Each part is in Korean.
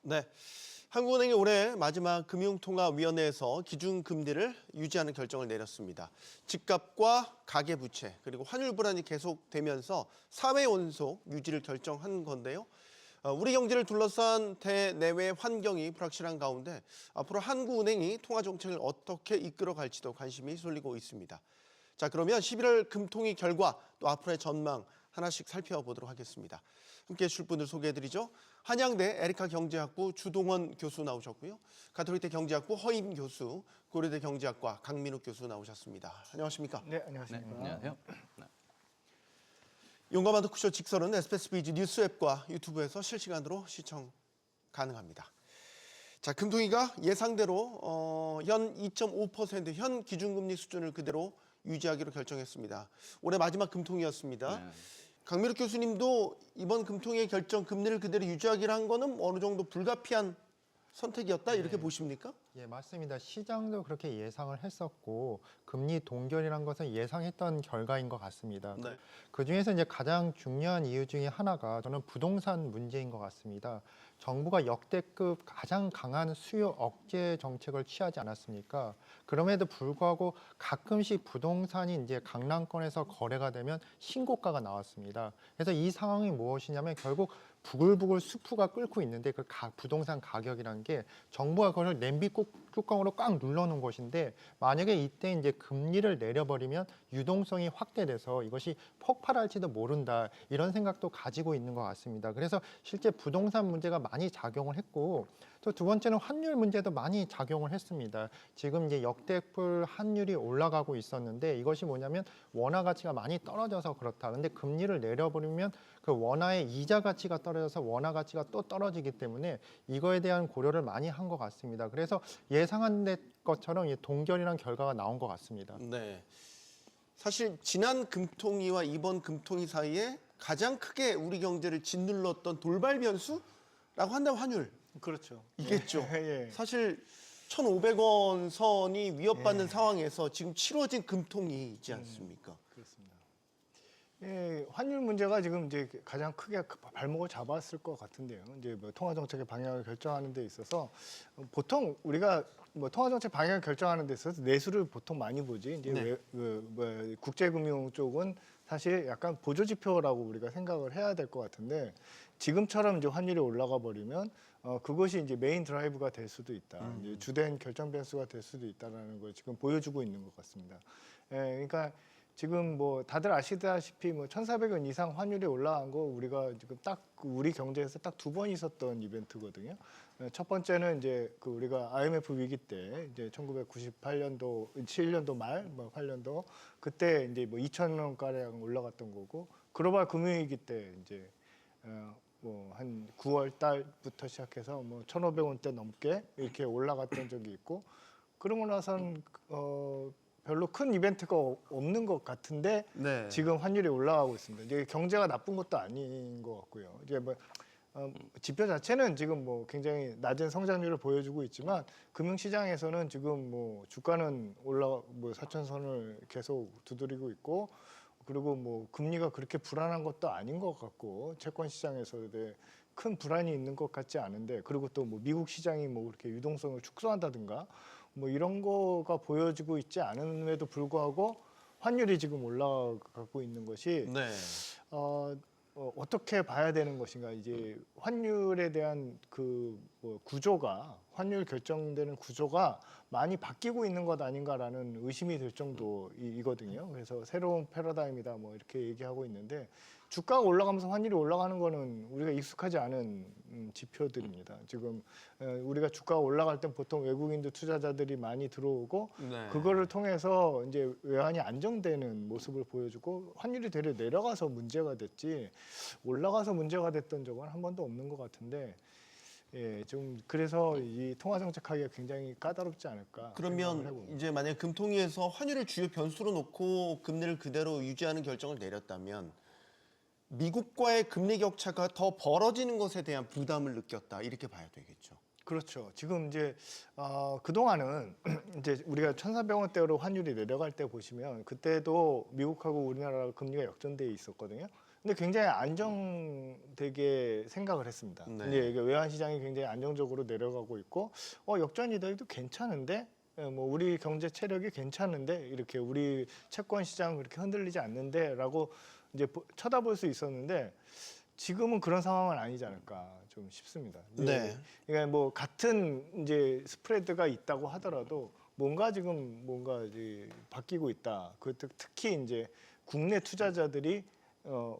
네. 한국은행이 올해 마지막 금융통화위원회에서 기준금리를 유지하는 결정을 내렸습니다. 집값과 가계부채 그리고 환율 불안이 계속되면서 사회 원속 유지를 결정한 건데요. 우리 경제를 둘러싼 대내외 환경이 불확실한 가운데 앞으로 한국은행이 통화정책을 어떻게 이끌어갈지도 관심이 쏠리고 있습니다. 자, 그러면 11월 금통위 결과 또 앞으로의 전망 하나씩 살펴보도록 하겠습니다. 함께해 주실 분들 소개해드리죠. 한양대 에리카 경제학부 주동원 교수 나오셨고요. 가톨릭대 경제학부 허임 교수, 고려대 경제학과 강민욱 교수 나오셨습니다. 안녕하십니까? 네, 안녕하십니까. 네, 안녕하세요. 용감한 토크쇼 직설은 SBS 비즈 뉴스 앱과 유튜브에서 실시간으로 시청 가능합니다. 자, 금통위가 예상대로 현 2.5% 현 기준금리 수준을 그대로 유지하기로 결정했습니다. 올해 마지막 금통위였습니다. 네. 강민욱 교수님도 이번 금통위의 결정 금리를 그대로 유지하기로 한 거는 어느 정도 불가피한 선택이었다 이렇게 보십니까? 예, 맞습니다. 시장도 그렇게 예상을 했었고 금리 동결이란 것은 예상했던 결과인 것 같습니다. 네. 그중에서 이제 가장 중요한 이유 중에 하나가 저는 부동산 문제인 것 같습니다. 정부가 역대급 가장 강한 수요 억제 정책을 취하지 않았습니까? 그럼에도 불구하고 가끔씩 부동산이 이제 강남권에서 거래가 되면 신고가가 나왔습니다. 그래서 이 상황이 무엇이냐면 결국 부글부글 수프가 끓고 있는데 그 부동산 가격이란 게 정부가 그걸 냄비 뚜껑으로 꽉 눌러놓은 것인데 만약에 이때 이제 금리를 내려버리면 유동성이 확대돼서 이것이 폭발할지도 모른다 이런 생각도 가지고 있는 것 같습니다. 그래서 실제 부동산 문제가 많이 작용을 했고 또 두 번째는 환율 문제도 많이 작용을 했습니다. 지금 이제 역대급 환율이 올라가고 있었는데 이것이 뭐냐면 원화 가치가 많이 떨어져서 그렇다. 근데 금리를 내려버리면 그 원화의 이자 가치가 떨어져서 원화 가치가 또 떨어지기 때문에 이거에 대한 고려를 많이 한 것 같습니다. 그래서 예상한 것처럼 동결이란 결과가 나온 것 같습니다. 네. 사실 지난 금통위와 이번 금통위 사이에 가장 크게 우리 경제를 짓눌렀던 돌발 변수라고 한다면 환율. 그렇죠. 이겠죠. 예. 사실 1,500원 선이 위협받는 상황에서 지금 치러진 금통위이지 않습니까? 그렇습니다. 예, 환율 문제가 지금 이제 가장 크게 발목을 잡았을 것 같은데요. 이제 뭐 통화 정책의 방향을 결정하는 데 있어서 보통 우리가 뭐 통화 정책 방향을 결정하는 데 있어서 내수를 보통 많이 보지. 이제 네. 국제금융 쪽은 사실 약간 보조 지표라고 우리가 생각을 해야 될 것 같은데 지금처럼 이제 환율이 올라가 버리면 그것이 이제 메인 드라이브가 될 수도 있다. 이제 주된 결정 변수가 될 수도 있다라는 걸 지금 보여주고 있는 것 같습니다. 예, 그러니까. 지금 뭐 다들 아시다시피 뭐 1,400원 이상 환율이 올라간 거 우리가 지금 딱 우리 경제에서 딱 두 번 있었던 이벤트거든요. 첫 번째는 이제 그 우리가 IMF 위기 때 이제 1998년도, 7년도 말, 뭐 8년도 그때 이제 뭐 2,000원 가량 올라갔던 거고 글로벌 금융위기 때 이제 뭐 한 9월 달부터 시작해서 뭐 1,500원대 넘게 이렇게 올라갔던 적이 있고 그러고 나선 별로 큰 이벤트가 없는 것 같은데 네. 지금 환율이 올라가고 있습니다. 이제 경제가 나쁜 것도 아닌 것 같고요. 이제 뭐 지표 자체는 지금 뭐 굉장히 낮은 성장률을 보여주고 있지만 금융시장에서는 지금 뭐 주가는 뭐 4천선을 계속 두드리고 있고 그리고 뭐 금리가 그렇게 불안한 것도 아닌 것 같고 채권 시장에서 큰 불안이 있는 것 같지 않은데 그리고 또 뭐 미국 시장이 뭐 그렇게 유동성을 축소한다든가 뭐 이런 거가 보여지고 있지 않음에도 불구하고 환율이 지금 올라가고 있는 것이 네. 어떻게 봐야 되는 것인가 이제 환율에 대한 뭐 구조가 환율 결정되는 구조가 많이 바뀌고 있는 것 아닌가라는 의심이 들 정도이거든요. 그래서 새로운 패러다임이다 뭐 이렇게 얘기하고 있는데 주가가 올라가면서 환율이 올라가는 거는 우리가 익숙하지 않은 지표들입니다. 지금 우리가 주가가 올라갈 땐 보통 외국인들 투자자들이 많이 들어오고 네. 그거를 통해서 이제 외환이 안정되는 모습을 보여주고 환율이 되려 내려가서 문제가 됐지 올라가서 문제가 됐던 적은 한 번도 없는 것 같은데 예, 좀 그래서 이 통화 정책하기가 굉장히 까다롭지 않을까. 그러면 이제 만약 금통위에서 환율을 주요 변수로 놓고 금리를 그대로 유지하는 결정을 내렸다면 미국과의 금리 격차가 더 벌어지는 것에 대한 부담을 느꼈다 이렇게 봐야 되겠죠. 그렇죠. 지금 이제 그동안은 이제 우리가 1,400원대로 환율이 내려갈 때 보시면 그때도 미국하고 우리나라 금리가 역전돼 있었거든요. 근데 굉장히 안정되게 생각을 했습니다. 네. 이제 이게 외환 시장이 굉장히 안정적으로 내려가고 있고 역전 이더도 괜찮은데 뭐 우리 경제 체력이 괜찮은데 이렇게 우리 채권 시장 그렇게 흔들리지 않는데라고 이제 쳐다볼 수 있었는데 지금은 그런 상황은 아니지 않을까 좀 싶습니다. 네. 그러니까 뭐 같은 이제 스프레드가 있다고 하더라도 뭔가 이제 바뀌고 있다. 그 특히 이제 국내 투자자들이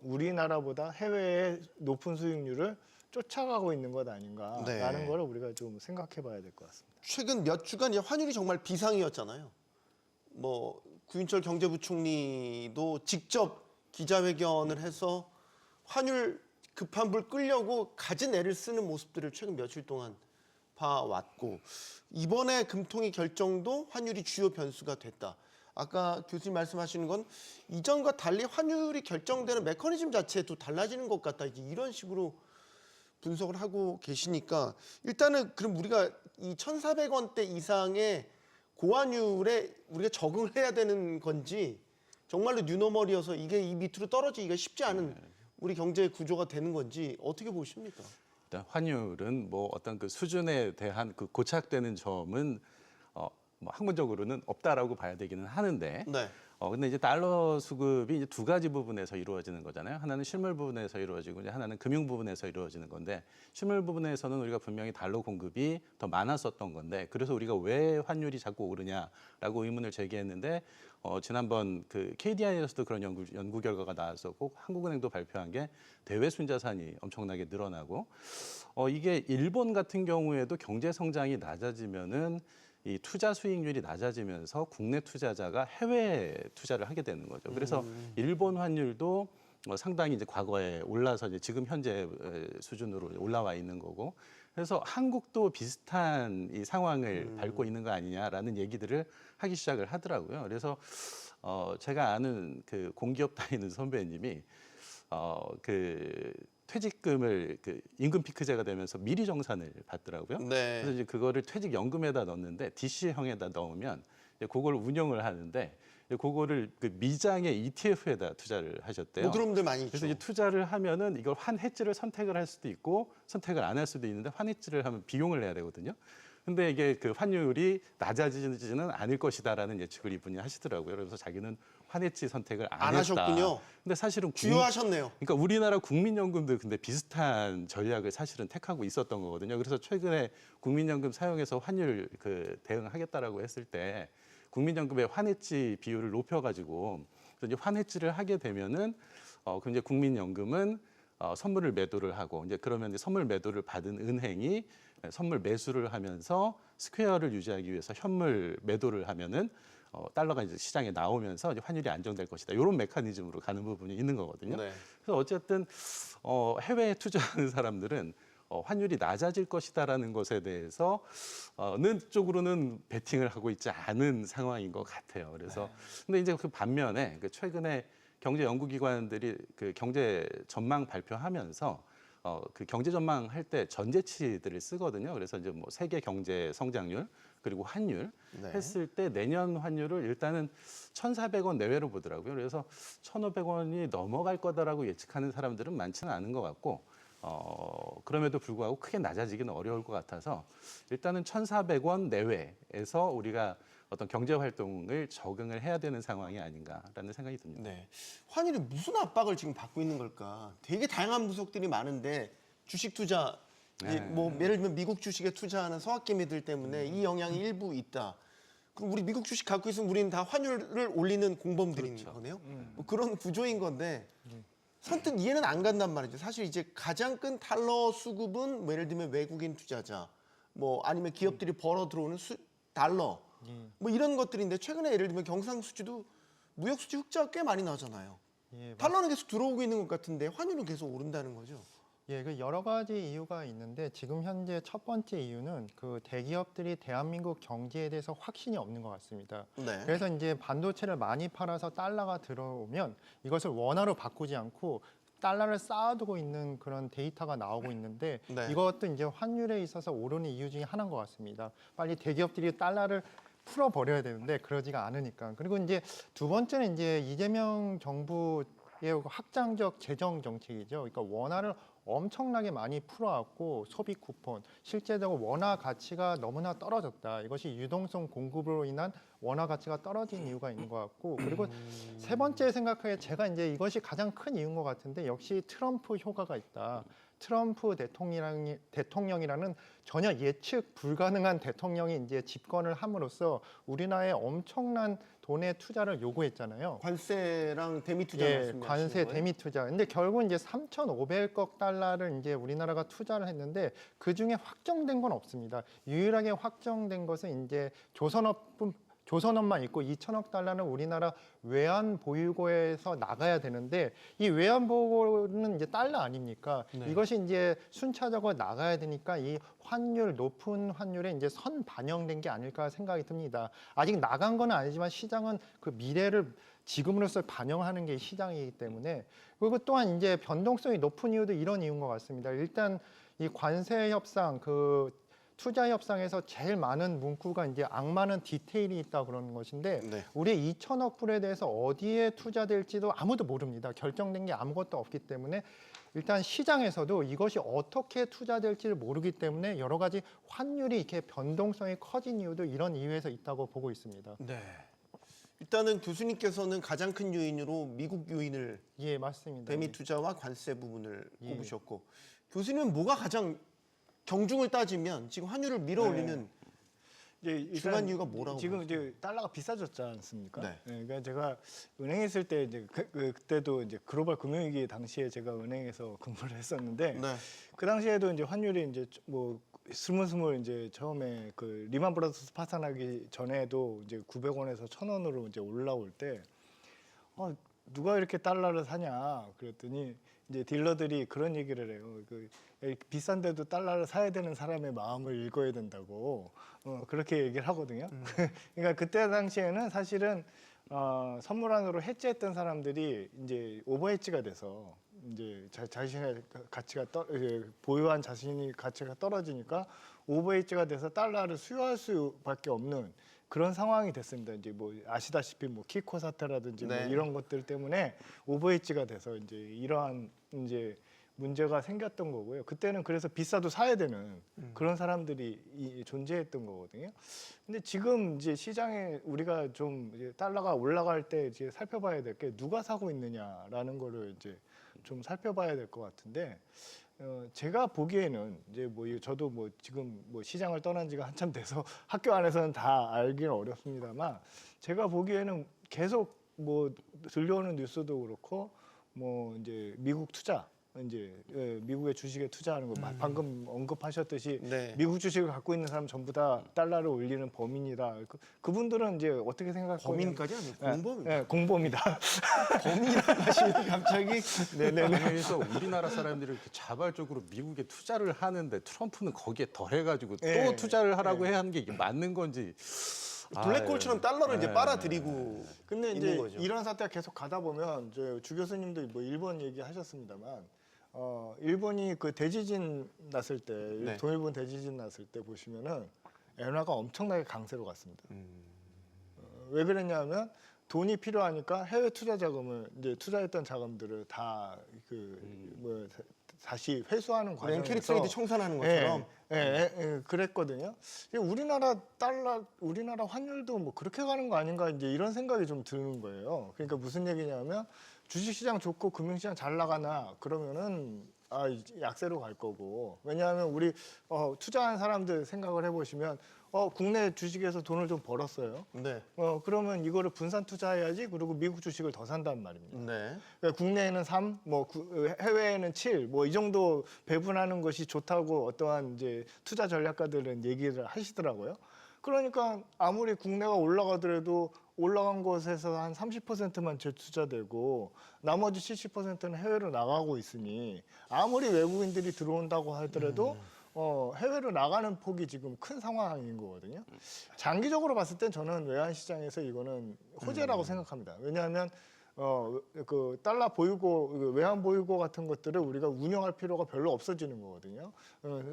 우리나라보다 해외의 높은 수익률을 쫓아가고 있는 것 아닌가라는 네. 거를 우리가 좀 생각해봐야 될 것 같습니다. 최근 몇 주간 이제 환율이 정말 비상이었잖아요. 뭐 구윤철 경제부총리도 직접 기자회견을 해서 환율 급한 불 끌려고 가진 애를 쓰는 모습들을 최근 며칠 동안 봐왔고 이번에 금통위 결정도 환율이 주요 변수가 됐다. 아까 교수님 말씀하시는 건 이전과 달리 환율이 결정되는 메커니즘 자체도 달라지는 것 같다. 이제 이런 식으로 분석을 하고 계시니까 일단은 그럼 우리가 이 1,400원대 이상의 고환율에 우리가 적응을 해야 되는 건지 정말로 뉴노멀이어서 이게 이 밑으로 떨어지기가 쉽지 않은 우리 경제 구조가 되는 건지 어떻게 보십니까? 일단 환율은 뭐 어떤 그 수준에 대한 그 고착되는 점은 뭐 학문적으로는 없다라고 봐야 되기는 하는데 네. 근데 이제 달러 수급이 이제 두 가지 부분에서 이루어지는 거잖아요. 하나는 실물 부분에서 이루어지고 이제 하나는 금융 부분에서 이루어지는 건데 실물 부분에서는 우리가 분명히 달러 공급이 더 많았었던 건데 그래서 우리가 왜 환율이 자꾸 오르냐라고 의문을 제기했는데 지난번 그 KDI에서도 그런 연구 결과가 나왔었고 한국은행도 발표한 게 대외 순자산이 엄청나게 늘어나고 이게 일본 같은 경우에도 경제 성장이 낮아지면은 이 투자 수익률이 낮아지면서 국내 투자자가 해외 투자를 하게 되는 거죠. 그래서 일본 환율도 상당히 이제 과거에 올라서 이제 지금 현재 수준으로 올라와 있는 거고, 그래서 한국도 비슷한 이 상황을 밟고 있는 거 아니냐라는 얘기들을 하기 시작을 하더라고요. 그래서 제가 아는 그 공기업 다니는 선배님이 그 퇴직금을 그 임금 피크제가 되면서 미리 정산을 받더라고요. 네. 그래서 이제 그거를 퇴직연금에다 넣는데 DC형에다 넣으면 이제 그걸 운영을 하는데 이제 그거를 그 미장의 ETF에다 투자를 하셨대요. 뭐 그런 분들 많이 있죠. 그래서 이제 투자를 하면은 이걸 환해지를 선택을 할 수도 있고 선택을 안 할 수도 있는데 환해지를 하면 비용을 내야 되거든요. 근데 이게 그 환율이 낮아지지는 않을 것이다라는 예측을 이분이 하시더라고요. 그래서 자기는 환해지 선택을 안 했다. 하셨군요. 근데 사실은 주요하셨네요. 그러니까 우리나라 국민연금도 근데 비슷한 전략을 사실은 택하고 있었던 거거든요. 그래서 최근에 국민연금 사용해서 환율 그 대응하겠다라고 했을 때 국민연금의 환해지 비율을 높여가지고 이제 환해지를 하게 되면은 그럼 이제 국민연금은 선물을 매도를 하고 이제 그러면 이제 선물 매도를 받은 은행이 선물 매수를 하면서 스퀘어를 유지하기 위해서 현물 매도를 하면은 달러가 이제 시장에 나오면서 이제 환율이 안정될 것이다. 이런 메커니즘으로 가는 부분이 있는 거거든요. 네. 그래서 어쨌든 해외에 투자하는 사람들은 환율이 낮아질 것이다라는 것에 대해서는 쪽으로는 베팅을 하고 있지 않은 상황인 것 같아요. 그래서 근데 이제 그 반면에 그 최근에 경제 연구기관들이 그 경제 전망 발표하면서 그 경제 전망 할 때 전제치들을 쓰거든요. 그래서 이제 뭐 세계 경제 성장률 그리고 환율 네. 했을 때 내년 환율을 일단은 1,400원 내외로 보더라고요. 그래서 1,500원이 넘어갈 거다라고 예측하는 사람들은 많지는 않은 것 같고 그럼에도 불구하고 크게 낮아지기는 어려울 것 같아서 일단은 1,400원 내외에서 우리가 어떤 경제 활동을 적응을 해야 되는 상황이 아닌가라는 생각이 듭니다. 네. 환율이 무슨 압박을 지금 받고 있는 걸까? 되게 다양한 분석들이 많은데 주식 투자, 이제 뭐 예를 들면 미국 주식에 투자하는 서학개미들 때문에 이 영향이 일부 있다. 그럼 우리 미국 주식 갖고 있으면 우리는 다 환율을 올리는 공범들인 그렇죠. 거네요. 뭐 그런 구조인 건데 선뜻 이해는 안 간단 말이죠. 사실 이제 가장 큰 달러 수급은 뭐 예를 들면 외국인 투자자, 뭐 아니면 기업들이 벌어 들어오는 달러. 뭐 이런 것들인데 최근에 예를 들면 경상수지도 무역수지 흑자가 꽤 많이 나잖아요. 예, 달러는 계속 들어오고 있는 것 같은데 환율은 계속 오른다는 거죠. 예, 그 여러 가지 이유가 있는데 지금 현재 첫 번째 이유는 그 대기업들이 대한민국 경제에 대해서 확신이 없는 것 같습니다. 네. 그래서 이제 반도체를 많이 팔아서 달러가 들어오면 이것을 원화로 바꾸지 않고 달러를 쌓아두고 있는 그런 데이터가 나오고 있는데 네. 이것도 이제 환율에 있어서 오르는 이유 중에 하나인 것 같습니다. 빨리 대기업들이 달러를 풀어버려야 되는데 그러지가 않으니까. 그리고 이제 두 번째는 이제 이재명 정부 확장적 재정 정책이죠. 그러니까 원화를 엄청나게 많이 풀어왔고 소비 쿠폰, 실제적으로 원화 가치가 너무나 떨어졌다. 이것이 유동성 공급으로 인한 원화 가치가 떨어진 이유가 있는 것 같고, 그리고 세 번째 생각하기에 제가 이제 이것이 가장 큰 이유인 것 같은데, 역시 트럼프 효과가 있다. 트럼프 대통령이라는 전혀 예측 불가능한 대통령이 이제 집권을 함으로써 우리나라에 엄청난 돈의 투자를 요구했잖아요. 관세랑 대미 투자 예, 말씀하시는 관세 거예요? 대미 투자. 근데 결국 이제 3,500억 달러를 이제 우리나라가 투자를 했는데 그 중에 확정된 건 없습니다. 유일하게 확정된 것은 이제 조선업만 있고 2천억 달러는 우리나라 외환 보유고에서 나가야 되는데, 이 외환 보유고는 이제 달러 아닙니까? 네. 이것이 이제 순차적으로 나가야 되니까 이 높은 환율에 이제 선 반영된 게 아닐까 생각이 듭니다. 아직 나간 건 아니지만 시장은 그 미래를 지금으로서 반영하는 게 시장이기 때문에. 그리고 또한 이제 변동성이 높은 이유도 이런 이유인 것 같습니다. 일단 이 관세 협상, 투자 협상에서 제일 많은 문구가 이제 악마는 디테일이 있다 그러는 것인데, 네. 우리 2천억 불에 대해서 어디에 투자될지도 아무도 모릅니다. 결정된 게 아무것도 없기 때문에 일단 시장에서도 이것이 어떻게 투자될지를 모르기 때문에 여러 가지 환율이 이렇게 변동성이 커진 이유도 이런 이유에서 있다고 보고 있습니다. 네. 일단은 교수님께서는 가장 큰 요인으로 미국 요인을 예, 맞습니다. 대미 투자와 관세 부분을 예. 꼽으셨고, 교수님은 뭐가 가장 경중을 따지면 지금 환율을 밀어올리는 이제 일단 중요한 이유가 뭐라고 지금 보세요? 이제 달러가 비싸졌지 않습니까? 네. 그러니까 제가 은행에 있을 때 이제 그때도 이제 글로벌 금융위기 당시에 제가 은행에서 근무를 했었는데, 네. 그 당시에도 이제 환율이 이제 뭐 스물스물 이제 처음에 그 리만 브라더스 파산하기 전에도 이제 900원에서 1,000원으로 이제 올라올 때 누가 이렇게 달러를 사냐 그랬더니 이제 딜러들이 그런 얘기를 해요. 비싼데도 달러를 사야 되는 사람의 마음을 읽어야 된다고 그렇게 얘기를 하거든요. 그러니까 그때 당시에는 사실은 선물안으로 해지했던 사람들이 이제 오버해지가 돼서 이제 자신의 가치가 보유한 자신이 가치가 떨어지니까 오버해지가 돼서 달러를 수요할 수밖에 없는 그런 상황이 됐습니다. 이제 뭐 아시다시피 뭐 키코 사태라든지 네. 뭐 이런 것들 때문에 오버해지가 돼서 이제 이러한 이제 문제가 생겼던 거고요. 그때는 그래서 비싸도 사야 되는 그런 사람들이 존재했던 거거든요. 근데 지금 이제 시장에 우리가 좀 이제 달러가 올라갈 때 이제 살펴봐야 될 게 누가 사고 있느냐라는 거를 이제 좀 살펴봐야 될 것 같은데, 제가 보기에는 이제 뭐 저도 뭐 지금 뭐 시장을 떠난 지가 한참 돼서 학교 안에서는 다 알기는 어렵습니다만, 제가 보기에는 계속 뭐 들려오는 뉴스도 그렇고 뭐 이제 미국 투자, 이제 미국의 주식에 투자하는 거 방금 언급하셨듯이 네. 미국 주식을 갖고 있는 사람 전부 다 달러를 올리는 범인이다. 그분들은 이제 어떻게 생각할 거냐? 범인까지 아니고 공범입니다. 네, 공범이다. 범인이라고 하시는 갑자기 그래서 우리나라 사람들이 이렇게 자발적으로 미국에 투자를 하는데 트럼프는 거기에 더해가지고 또 예. 투자를 하라고 해야 하는 게 이게 맞는 건지. 블랙홀처럼 달러를 이제 네. 빨아들이고 근데 있는 이제 거죠. 이런 사태가 계속 가다 보면 주 교수님도 뭐 일본 얘기하셨습니다만, 일본이 그 대지진 났을 때, 네. 동일본 대지진 났을 때 보시면은 엔화가 엄청나게 강세로 갔습니다. 왜 그랬냐면 돈이 필요하니까 해외 투자 자금을 이제 투자했던 자금들을 다 뭐 다시 회수하는 그냥 캐리 과정에서 트레이드 청산하는 것처럼 그랬거든요. 우리나라 환율도 뭐 그렇게 가는 거 아닌가 이제 이런 생각이 좀 드는 거예요. 그러니까 무슨 얘기냐면 주식시장 좋고 금융시장 잘 나가나 그러면은 약세로 갈 거고, 왜냐하면 우리 투자한 사람들 생각을 해보시면 국내 주식에서 돈을 좀 벌었어요. 네. 그러면 이거를 분산 투자해야지. 그리고 미국 주식을 더 산단 말입니다. 네. 그러니까 국내에는 3, 해외에는 7, 뭐 이 정도 배분하는 것이 좋다고 어떠한 이제 투자 전략가들은 얘기를 하시더라고요. 그러니까 아무리 국내가 올라가더라도 올라간 곳에서 한 30%만 재투자되고 나머지 70%는 해외로 나가고 있으니, 아무리 외국인들이 들어온다고 하더라도 해외로 나가는 폭이 지금 큰 상황인 거거든요. 장기적으로 봤을 땐 저는 외환 시장에서 이거는 호재라고 생각합니다. 왜냐하면 그 달러 보유고, 외환 보유고 같은 것들을 우리가 운영할 필요가 별로 없어지는 거거든요.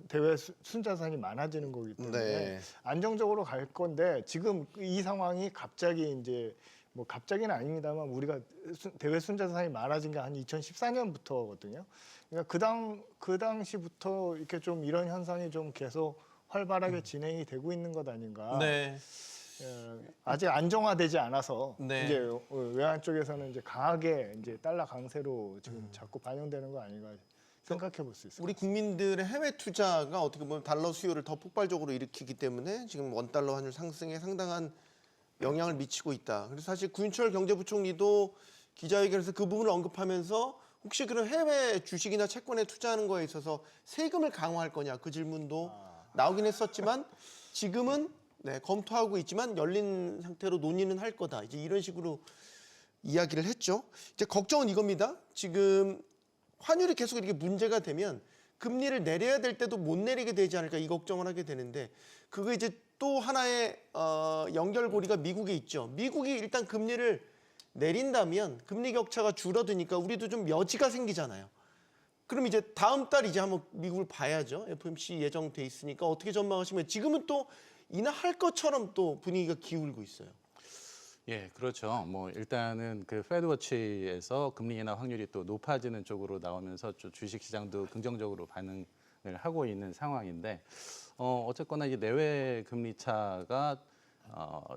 대외 순자산이 많아지는 거기 때문에 네. 안정적으로 갈 건데, 지금 이 상황이 갑자기 이제 뭐 갑자기는 아닙니다만 우리가 대외 순자산이 많아진 게 한 2014년부터거든요. 그러니까 그 당시부터 이렇게 좀 이런 현상이 좀 계속 활발하게 진행이 되고 있는 것 아닌가. 네. 아직 안정화되지 않아서 네. 이제 외환 쪽에서는 이제 강하게 이제 달러 강세로 지금 자꾸 반영되는 거 아닌가 생각해 볼 수 있습니다. 우리 국민들의 해외 투자가 어떻게 보면 달러 수요를 더 폭발적으로 일으키기 때문에 지금 원달러 환율 상승에 상당한 영향을 미치고 있다. 그래서 사실 구윤철 경제부총리도 기자회견에서 그 부분을 언급하면서 혹시 그런 해외 주식이나 채권에 투자하는 거에 있어서 세금을 강화할 거냐 그 질문도 나오긴 했었지만 지금은 네, 검토하고 있지만 열린 상태로 논의는 할 거다. 이제 이런 식으로 이야기를 했죠. 이제 걱정은 이겁니다. 지금 환율이 계속 이렇게 문제가 되면 금리를 내려야 될 때도 못 내리게 되지 않을까 이 걱정을 하게 되는데 그거 이제 또 하나의 연결고리가 미국에 있죠. 미국이 일단 금리를 내린다면 금리 격차가 줄어드니까 우리도 좀 여지가 생기잖아요. 그럼 이제 다음 달 이제 한번 미국을 봐야죠. FOMC 예정돼 있으니까 어떻게 전망하시면 지금은 또 인하할 것처럼 또 분위기가 기울고 있어요. 예, 그렇죠. 뭐 일단은 그 페드워치에서 금리 인하 확률이 또 높아지는 쪽으로 나오면서 주식 시장도 긍정적으로 반응을 하고 있는 상황인데 어쨌거나 이 내외 금리 차가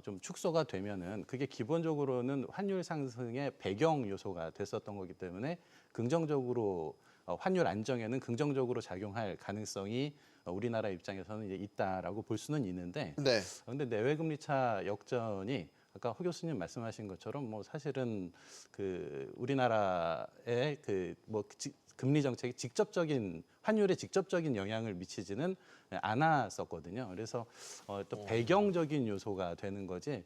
좀 축소가 되면은 그게 기본적으로는 환율 상승의 배경 요소가 됐었던 거기 때문에 긍정적으로 환율 안정에는 긍정적으로 작용할 가능성이 우리나라 입장에서는 이제 있다라고 볼 수는 있는데 네. 그런데 내외 금리 차 역전이 아까 호 교수님 말씀하신 것처럼 뭐 사실은 그 우리나라의 그 뭐 금리 정책이 직접적인 환율에 직접적인 영향을 미치지는 않았었거든요. 그래서 또 배경적인 요소가 되는 거지.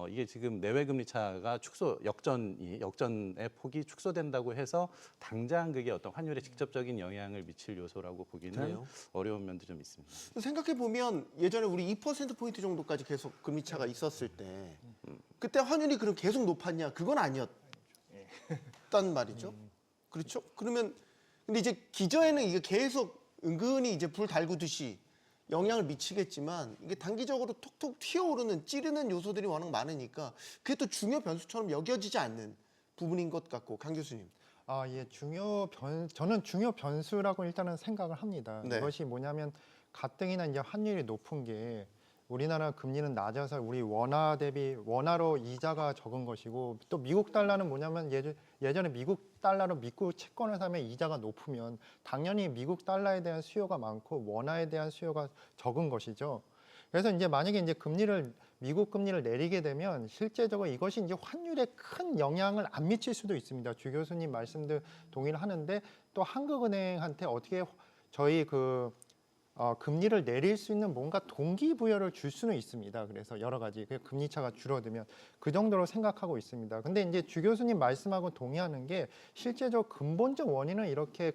이게 지금 내외 금리 차가 역전의 폭이 축소된다고 해서 당장 그게 어떤 환율에 직접적인 영향을 미칠 요소라고 보기는 그래요? 어려운 면도 좀 있습니다. 생각해 보면 예전에 우리 2% 포인트 정도까지 계속 금리 차가 있었을 때 그때 환율이 그럼 계속 높았냐? 그건 아니었단 말이죠. 그렇죠? 그러면 근데 이제 기저에는 이게 계속 은근히 이제 불 달구듯이 영향을 미치겠지만 이게 단기적으로 톡톡 튀어오르는 찌르는 요소들이 워낙 많으니까 그게 또 중요 변수처럼 여겨지지 않는 부분인 것 같고 강 교수님. 예, 저는 중요 변수라고 일단은 생각을 합니다. 네. 이것이 뭐냐면 가뜩이나 이제 환율이 높은 게 우리나라 금리는 낮아서 우리 원화 대비 원화로 이자가 적은 것이고 또 미국 달러는 뭐냐면 예전에 미국 달러로 미국 채권을 사면 이자가 높으면 당연히 미국 달러에 대한 수요가 많고 원화에 대한 수요가 적은 것이죠. 그래서 이제 만약에 이제 미국 금리를 내리게 되면 실제적으로 이것이 이제 환율에 큰 영향을 안 미칠 수도 있습니다. 주 교수님 말씀도 동의를 하는데 또 한국은행한테 어떻게 저희 금리를 내릴 수 있는 뭔가 동기부여를 줄 수는 있습니다. 그래서 여러 가지 금리 차가 줄어들면 그 정도로 생각하고 있습니다. 근데 이제 주 교수님 말씀하고 동의하는 게 실제적 근본적 원인은 이렇게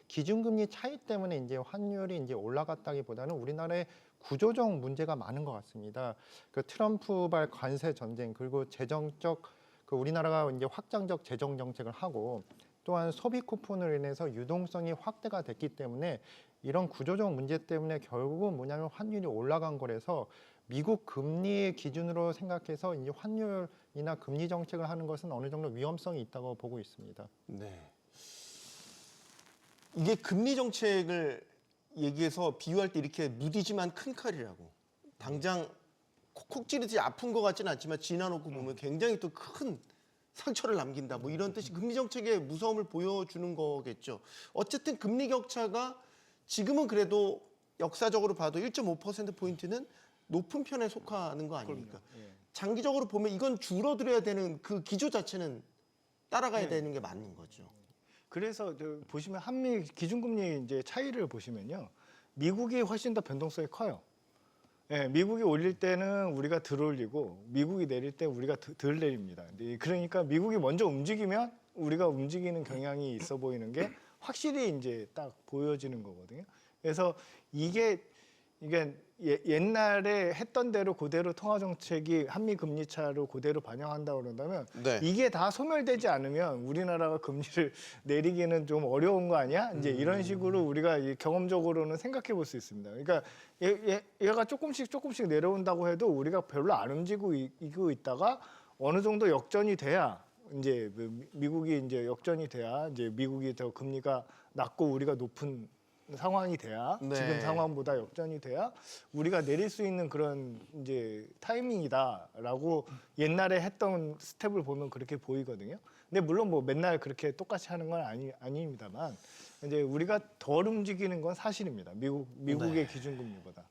기준금리 차이 때문에 이제 환율이 이제 올라갔다기보다는 우리나라의 구조적 문제가 많은 것 같습니다. 그 트럼프발 관세 전쟁 그리고 우리나라가 이제 확장적 재정 정책을 하고 또한 소비 쿠폰으로 인해서 유동성이 확대가 됐기 때문에 이런 구조적 문제 때문에 결국은 뭐냐면 환율이 올라간 거라서 미국 금리 기준으로 생각해서 이제 환율이나 금리 정책을 하는 것은 어느 정도 위험성이 있다고 보고 있습니다. 네. 이게 금리 정책을 얘기해서 비유할 때 이렇게 무디지만 큰 칼이라고 당장 콕콕 찌르듯이 아픈 것 같지는 않지만 지나놓고 보면 굉장히 또 큰 상처를 남긴다. 뭐 이런 뜻이 금리 정책의 무서움을 보여주는 거겠죠. 어쨌든 금리 격차가 지금은 그래도 역사적으로 봐도 1.5%포인트는 높은 편에 속하는 거 아닙니까? 장기적으로 보면 이건 줄어들어야 되는 그 기조 자체는 따라가야 되는 게 맞는 거죠. 그래서 보시면 한미 기준금리 이제 차이를 보시면요, 미국이 훨씬 더 변동성이 커요. 예, 미국이 올릴 때는 우리가 덜 올리고 미국이 내릴 때 우리가 덜 내립니다. 그러니까 미국이 먼저 움직이면 우리가 움직이는 경향이 있어 보이는 게 확실히 이제 딱 보여지는 거거든요. 그래서 이게 옛날에 했던 대로 그대로 통화 정책이 한미 금리 차로 그대로 반영한다고 그런다면 네. 이게 다 소멸되지 않으면 우리나라가 금리를 내리기는 좀 어려운 거 아니야? 이제 이런 식으로 우리가 경험적으로는 생각해 볼 수 있습니다. 그러니까 얘가 조금씩 내려온다고 해도 우리가 별로 안 움직이고 있다가 어느 정도 역전이 돼야 이제 미국이 이제 역전이 돼야 이제 미국이 더 금리가 낮고 우리가 높은 상황이 돼야 네. 지금 상황보다 역전이 돼야 우리가 내릴 수 있는 그런 이제 타이밍이다라고 옛날에 했던 스텝을 보면 그렇게 보이거든요. 근데 물론 뭐 맨날 그렇게 똑같이 하는 건 아닙니다만 이제 우리가 덜 움직이는 건 사실입니다. 미국의 네. 기준금리보다.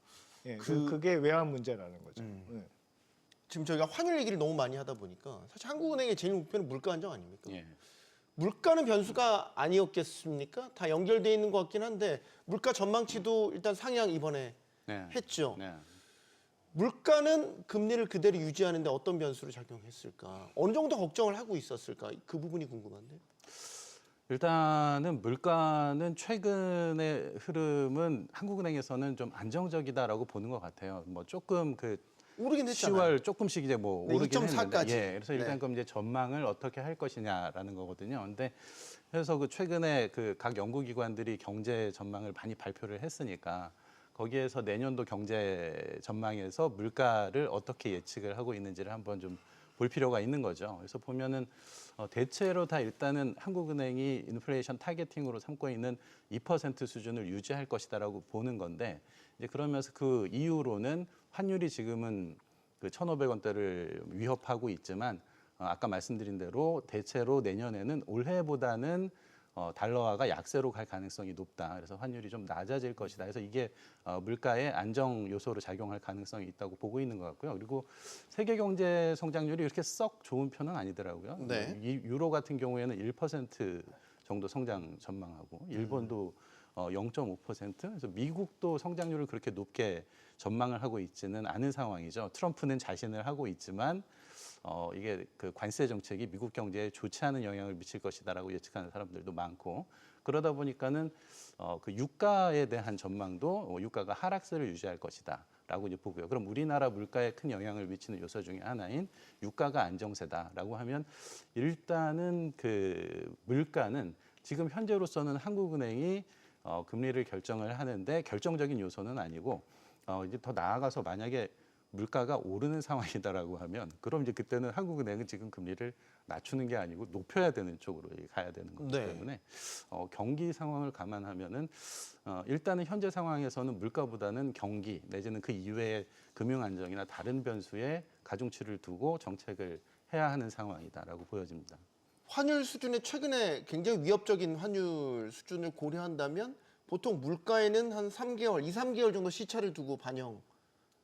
예, 그- 그게 외환 문제라는 거죠. 예. 지금 저희가 환율 얘기를 너무 많이 하다 보니까 사실 한국은행의 제일 목표는 물가 안정 아닙니까? 예. 물가는 변수가 아니었겠습니까? 다 연결돼 있는 것 같긴 한데 물가 전망치도 일단 상향 이번에 네. 했죠. 네. 물가는 금리를 그대로 유지하는데 어떤 변수를 작용했을까? 어느 정도 걱정을 하고 있었을까? 그 부분이 궁금한데. 일단은 물가는 최근의 흐름은 한국은행에서는 좀 안정적이다라고 보는 것 같아요. 뭐 조금 그 오르긴 했잖아요. 10월 조금씩 이제 뭐 네, 오르긴 2.4 했는데, 까지. 예, 그래서 일단 네. 그럼 이제 전망을 어떻게 할 것이냐라는 거거든요. 근데 그래서 그 최근에 그 각 연구기관들이 경제 전망을 많이 발표를 했으니까 거기에서 내년도 경제 전망에서 물가를 어떻게 예측을 하고 있는지를 한번 좀 볼 필요가 있는 거죠. 그래서 보면은 대체로 다 일단은 한국은행이 인플레이션 타겟팅으로 삼고 있는 2% 수준을 유지할 것이다라고 보는 건데 이제 그러면서 그 이후로는 환율이 지금은 그 1,500원대를 위협하고 있지만 아까 말씀드린 대로 대체로 내년에는 올해보다는 달러화가 약세로 갈 가능성이 높다. 그래서 환율이 좀 낮아질 것이다. 그래서 이게 물가의 안정 요소로 작용할 가능성이 있다고 보고 있는 것 같고요. 그리고 세계 경제 성장률이 이렇게 썩 좋은 편은 아니더라고요. 네. 이 유로 같은 경우에는 1% 정도 성장 전망하고 일본도 0.5%. 그래서 미국도 성장률을 그렇게 높게 전망을 하고 있지는 않은 상황이죠. 트럼프는 자신을 하고 있지만 이게 그 관세 정책이 미국 경제에 좋지 않은 영향을 미칠 것이다라고 예측하는 사람들도 많고 그러다 보니까는 그 유가에 대한 전망도 유가가 하락세를 유지할 것이다라고 이제 보고요. 그럼 우리나라 물가에 큰 영향을 미치는 요소 중에 하나인 유가가 안정세다라고 하면 일단은 그 물가는 지금 현재로서는 한국은행이 금리를 결정을 하는데 결정적인 요소는 아니고 이제 더 나아가서 만약에 물가가 오르는 상황이다라고 하면 그럼 이제 그때는 한국은행은 지금 금리를 낮추는 게 아니고 높여야 되는 쪽으로 가야 되는 거기 네. 때문에 경기 상황을 감안하면은 일단은 현재 상황에서는 물가보다는 경기 내지는 그 이외의 금융 안정이나 다른 변수에 가중치를 두고 정책을 해야 하는 상황이다라고 보여집니다. 환율 수준에 최근에 굉장히 위협적인 환율 수준을 고려한다면 보통 물가에는 한 3개월, 2, 3개월 정도 시차를 두고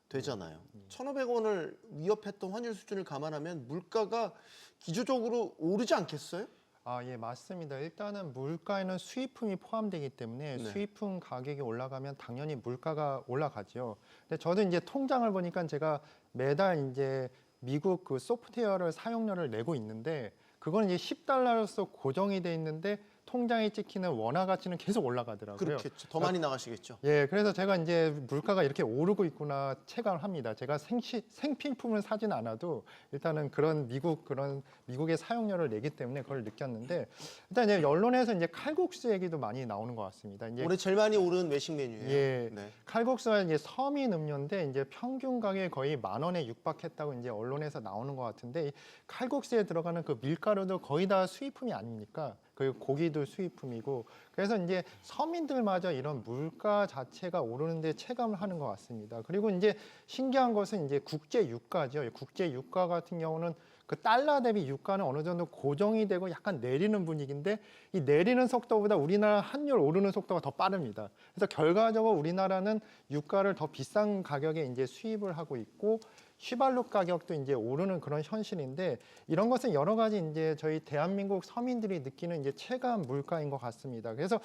반영되잖아요. 1,500원을 위협했던 환율 수준을 감안하면 물가가 기조적으로 오르지 않겠어요? 아, 예, 맞습니다. 일단은 물가에는 수입품이 포함되기 때문에 네. 수입품 가격이 올라가면 당연히 물가가 올라가죠. 근데 저도 이제 통장을 보니까 제가 매달 이제 미국 그 소프트웨어를 사용료를 내고 있는데 그건 이제 10달러로서 고정이 돼 있는데 통장에 찍히는 원화 가치는 계속 올라가더라고요. 그렇겠죠. 더 많이 나가시겠죠. 예, 그래서 제가 이제 물가가 이렇게 오르고 있구나 체감을 합니다. 제가 생필품을 사진 않아도 일단은 그런 미국의 사용료를 내기 때문에 그걸 느꼈는데 일단 이제 언론에서 이제 칼국수 얘기도 많이 나오는 것 같습니다. 이제 올해 제일 많이 오른 외식 메뉴예요. 예. 네. 칼국수가 이제 서민 음료인데 이제 평균 가격이 거의 10,000원에 육박했다고 이제 언론에서 나오는 것 같은데 이 칼국수에 들어가는 그 밀가루도 거의 다 수입품이 아닙니까? 그리고 고기도 수입품이고 그래서 이제 서민들마저 이런 물가 자체가 오르는데 체감을 하는 것 같습니다. 그리고 이제 신기한 것은 이제 국제 유가죠. 국제 유가 같은 경우는 그 달러 대비 유가는 어느 정도 고정이 되고 약간 내리는 분위기인데 이 내리는 속도보다 우리나라 환율 오르는 속도가 더 빠릅니다. 그래서 결과적으로 우리나라는 유가를 더 비싼 가격에 이제 수입을 하고 있고 휘발유 가격도 이제 오르는 그런 현실인데 이런 것은 여러 가지 이제 저희 대한민국 서민들이 느끼는 이제 체감 물가인 것 같습니다. 그래서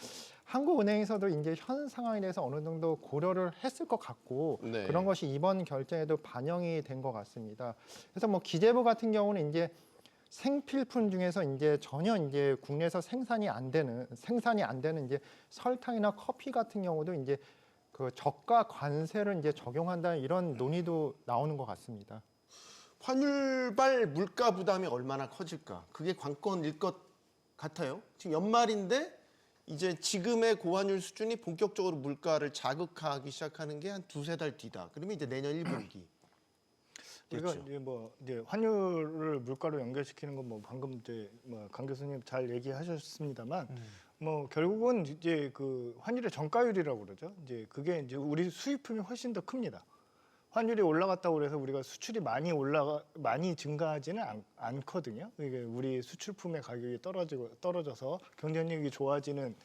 한국은행에서도 이제 현 상황에 대해서 어느 정도 고려를 했을 것 같고 네. 그런 것이 이번 결정에도 반영이 된 것 같습니다. 그래서 뭐 기재부 같은 경우는 이제 생필품 중에서 이제 전혀 이제 국내에서 생산이 안 되는 이제 설탕이나 커피 같은 경우도 이제 그 저가 관세를 이제 적용한다는 이런 논의도 나오는 것 같습니다. 환율발 물가 부담이 얼마나 커질까? 그게 관건일 것 같아요. 지금 연말인데 이제 지금의 고환율 수준이 본격적으로 물가를 자극하기 시작하는 게 한 두세 달 뒤다. 그러면 이제 내년 1분기. 제가 그렇죠. 이제 환율을 물가로 연결시키는 건 뭐 방금 이제 강 교수님 잘 얘기하셨습니다만 뭐 결국은 이제 그 환율의 정가율이라고 그러죠. 이제 그게 이제 우리 수입품이 훨씬 더 큽니다. 환율이 올라갔다고 해서 우리가 수출이 많이 증가하지는 않거든요. 이게 우리 수출품의 가격이 떨어져서 경쟁력이 좋아지는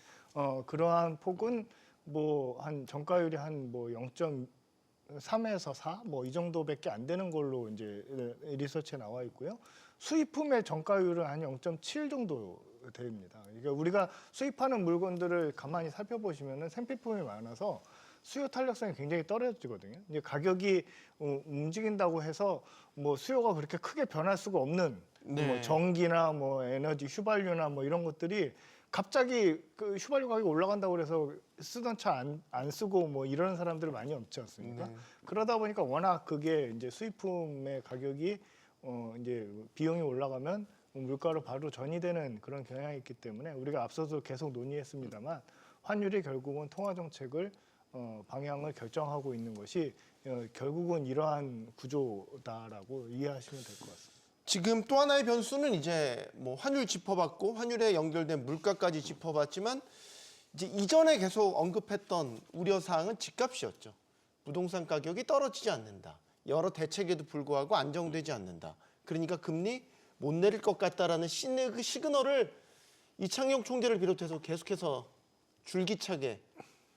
그러한 폭은 뭐 한 정가율이 한 뭐 0.3에서 4 뭐 이 정도밖에 안 되는 걸로 이제 리서치에 나와 있고요. 수입품의 정가율은 한 0.7 정도 됩니다. 그러니까 우리가 수입하는 물건들을 가만히 살펴보시면은 생필품이 많아서 수요 탄력성이 굉장히 떨어지거든요. 이제 가격이 움직인다고 해서 뭐 수요가 그렇게 크게 변할 수가 없는 네. 뭐 전기나 뭐 에너지 휘발유나 뭐 이런 것들이 갑자기 그 휘발유 가격이 올라간다고 해서 쓰던 차 안 쓰고 뭐 이러는 사람들이 많이 없지 않습니까? 그러다 보니까 워낙 그게 이제 수입품의 가격이 이제 비용이 올라가면 물가로 바로 전이되는 그런 경향이 있기 때문에 우리가 앞서도 계속 논의했습니다만 환율이 결국은 통화 정책을 방향을 결정하고 있는 것이 결국은 이러한 구조다라고 이해하시면 될 것 같습니다. 지금 또 하나의 변수는 이제 뭐 환율 짚어봤고 환율에 연결된 물가까지 짚어봤지만 이제 이전에 계속 언급했던 우려 사항은 집값이었죠. 부동산 가격이 떨어지지 않는다. 여러 대책에도 불구하고 안정되지 않는다. 그러니까 금리 못 내릴 것 같다라는 시그널을 이창용 총재를 비롯해서 계속해서 줄기차게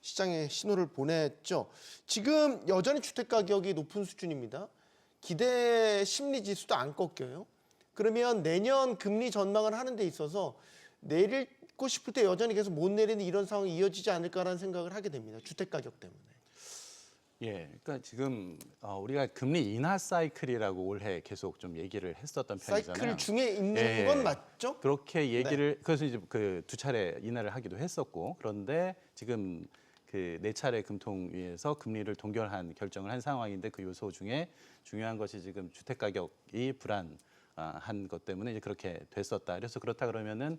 시장에 신호를 보냈죠. 지금 여전히 주택 가격이 높은 수준입니다. 기대 심리 지수도 안 꺾여요. 그러면 내년 금리 전망을 하는 데 있어서 내리고 싶을 때 여전히 계속 못 내리는 이런 상황이 이어지지 않을까라는 생각을 하게 됩니다. 주택 가격 때문에. 예, 그러니까 지금 우리가 금리 인하 사이클이라고 올해 계속 좀 얘기를 했었던 편이잖아요. 사이클 중에 있는 예, 건 맞죠? 그렇게 얘기를 그래서 이제 그 두 차례 인하를 하기도 했었고 그런데 지금 그 네 차례 금통위에서 금리를 동결한 결정을 한 상황인데 그 요소 중에 중요한 것이 지금 주택 가격이 불안한 것 때문에 이제 그렇게 됐었다. 그래서 그렇다 그러면은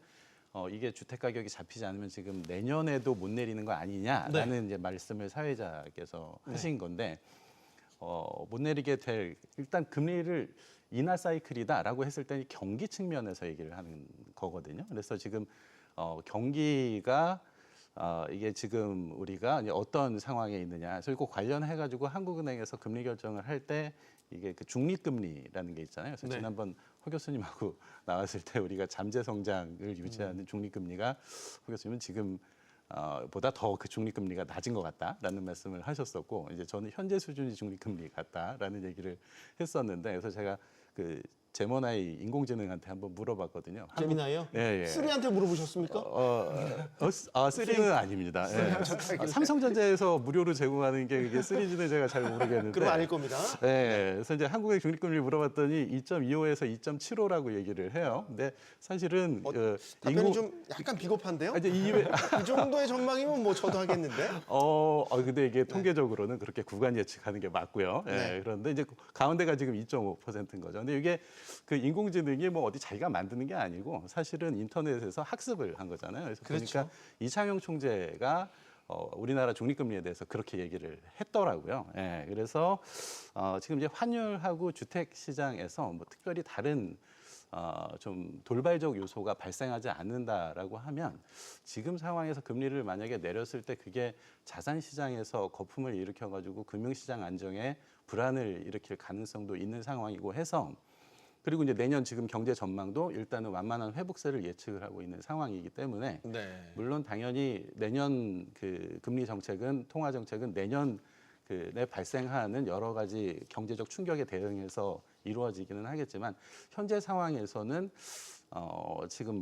이게 주택 가격이 잡히지 않으면 지금 내년에도 못 내리는 거 아니냐라는 이제 말씀을 사회자께서 하신 건데 못 내리게 될 일단 금리를 인하 사이클이다라고 했을 때 경기 측면에서 얘기를 하는 거거든요. 그래서 지금 경기가 이게 지금 우리가 이제 어떤 상황에 있느냐. 그래서 그 관련해 가지고 한국은행에서 금리 결정을 할 때 이게 그 중립금리라는 게 있잖아요. 그래서 지난번 허 교수님하고 나왔을 때 우리가 잠재 성장을 유지하는 중립금리가 허 교수님은 지금 보다 더 그 중립금리가 낮은 것 같다라는 말씀을 하셨었고 이제 저는 현재 수준이 중립금리 같다라는 얘기를 했었는데 그래서 제가 그 제모나이 인공지능한테 한번 물어봤거든요. 재미나요? 예, 예. 쓰리한테 물어보셨습니까? 쓰리는 아닙니다. 예. 삼성전자에서 무료로 제공하는 게 이게 쓰리지는 제가 잘 모르겠는데. 그럼 아닐 겁니다. 네, 그래서 이제 한국의 중립금리 물어봤더니 2.25에서 2.75라고 얘기를 해요. 근데 사실은 답변이 좀 약간 비겁한데요? 이제 이외 이 정도의 전망이면 뭐 저도 하겠는데. 근데 이게 통계적으로는 그렇게 구간 예측하는 게 맞고요. 예, 네. 그런데 이제 가운데가 지금 2.5%인 거죠. 근데 이게 그 인공지능이 뭐 어디 자기가 만드는 게 아니고 사실은 인터넷에서 학습을 한 거잖아요. 그래서 그렇죠. 보니까 이창용 총재가 우리나라 중립금리에 대해서 그렇게 얘기를 했더라고요. 예, 그래서 지금 이제 환율하고 주택 시장에서 뭐 특별히 다른 좀 돌발적 요소가 발생하지 않는다라고 하면 지금 상황에서 금리를 만약에 내렸을 때 그게 자산 시장에서 거품을 일으켜 가지고 금융 시장 안정에 불안을 일으킬 가능성도 있는 상황이고 해서 그리고 이제 내년 지금 경제 전망도 일단은 완만한 회복세를 예측을 하고 있는 상황이기 때문에 네. 물론 당연히 내년 그 금리 정책은 통화 정책은 내년 그에 발생하는 여러 가지 경제적 충격에 대응해서 이루어지기는 하겠지만 현재 상황에서는 지금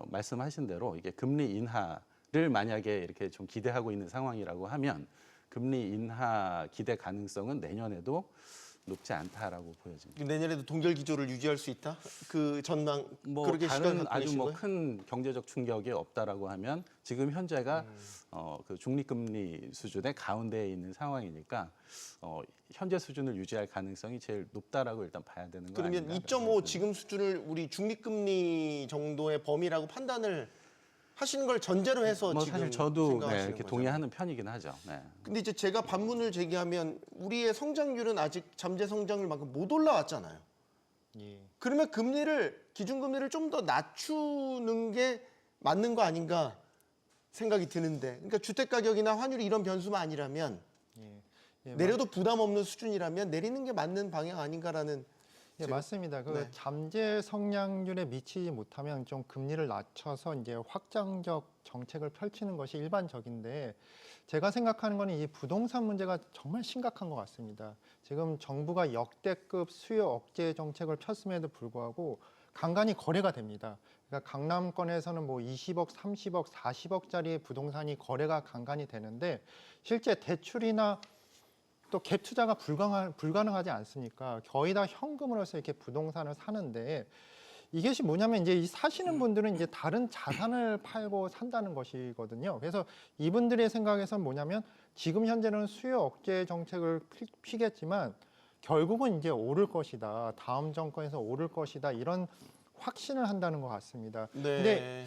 말씀하신 대로 이게 금리 인하를 만약에 이렇게 좀 기대하고 있는 상황이라고 하면 금리 인하 기대 가능성은 내년에도 높지 않다라고 보여집니다. 내년에도 동결 기조를 유지할 수 있다? 그 전망 뭐 그렇게 시각을 다른 갖고 아주 계신 뭐 거예요? 큰 경제적 충격이 없다라고 하면 지금 현재가 그 중립금리 수준의 가운데에 있는 상황이니까 현재 수준을 유지할 가능성이 제일 높다라고 일단 봐야 되는 거 그러면 아닌가? 2.5 지금 수준을 우리 중립금리 정도의 범위라고 판단을 하시는 걸 전제로 해서 뭐 지금 사실 저도 생각하시는 이렇게 거잖아요. 동의하는 편이긴 하죠. 네. 근데 이제 제가 반문을 제기하면 우리의 성장률은 아직 잠재 성장률만큼 못 올라왔잖아요. 예. 그러면 기준금리를 좀 더 낮추는 게 맞는 거 아닌가 생각이 드는데, 그러니까 주택 가격이나 환율이 이런 변수만 아니라면 예, 내려도 부담 없는 수준이라면 내리는 게 맞는 방향 아닌가라는. 예, 맞습니다. 그 네. 잠재 성장률에 미치지 못하면 좀 금리를 낮춰서 이제 확장적 정책을 펼치는 것이 일반적인데, 제가 생각하는 거는 이 부동산 문제가 정말 심각한 것 같습니다. 지금 정부가 역대급 수요 억제 정책을 폈음에도 불구하고 간간히 거래가 됩니다. 그러니까 강남권에서는 뭐 20억, 30억, 40억짜리 부동산이 거래가 간간히 되는데, 실제 대출이나 또 갭 투자가 불가능하지 않습니까? 거의 다 현금으로서 이렇게 부동산을 사는데, 이것이 뭐냐면 이제 이 사시는 분들은 이제 다른 자산을 팔고 산다는 것이거든요. 그래서 이분들의 생각에서는 뭐냐면 지금 현재는 수요 억제 정책을 피겠지만 결국은 이제 오를 것이다. 다음 정권에서 오를 것이다. 이런 확신을 한다는 것 같습니다. 근데 네.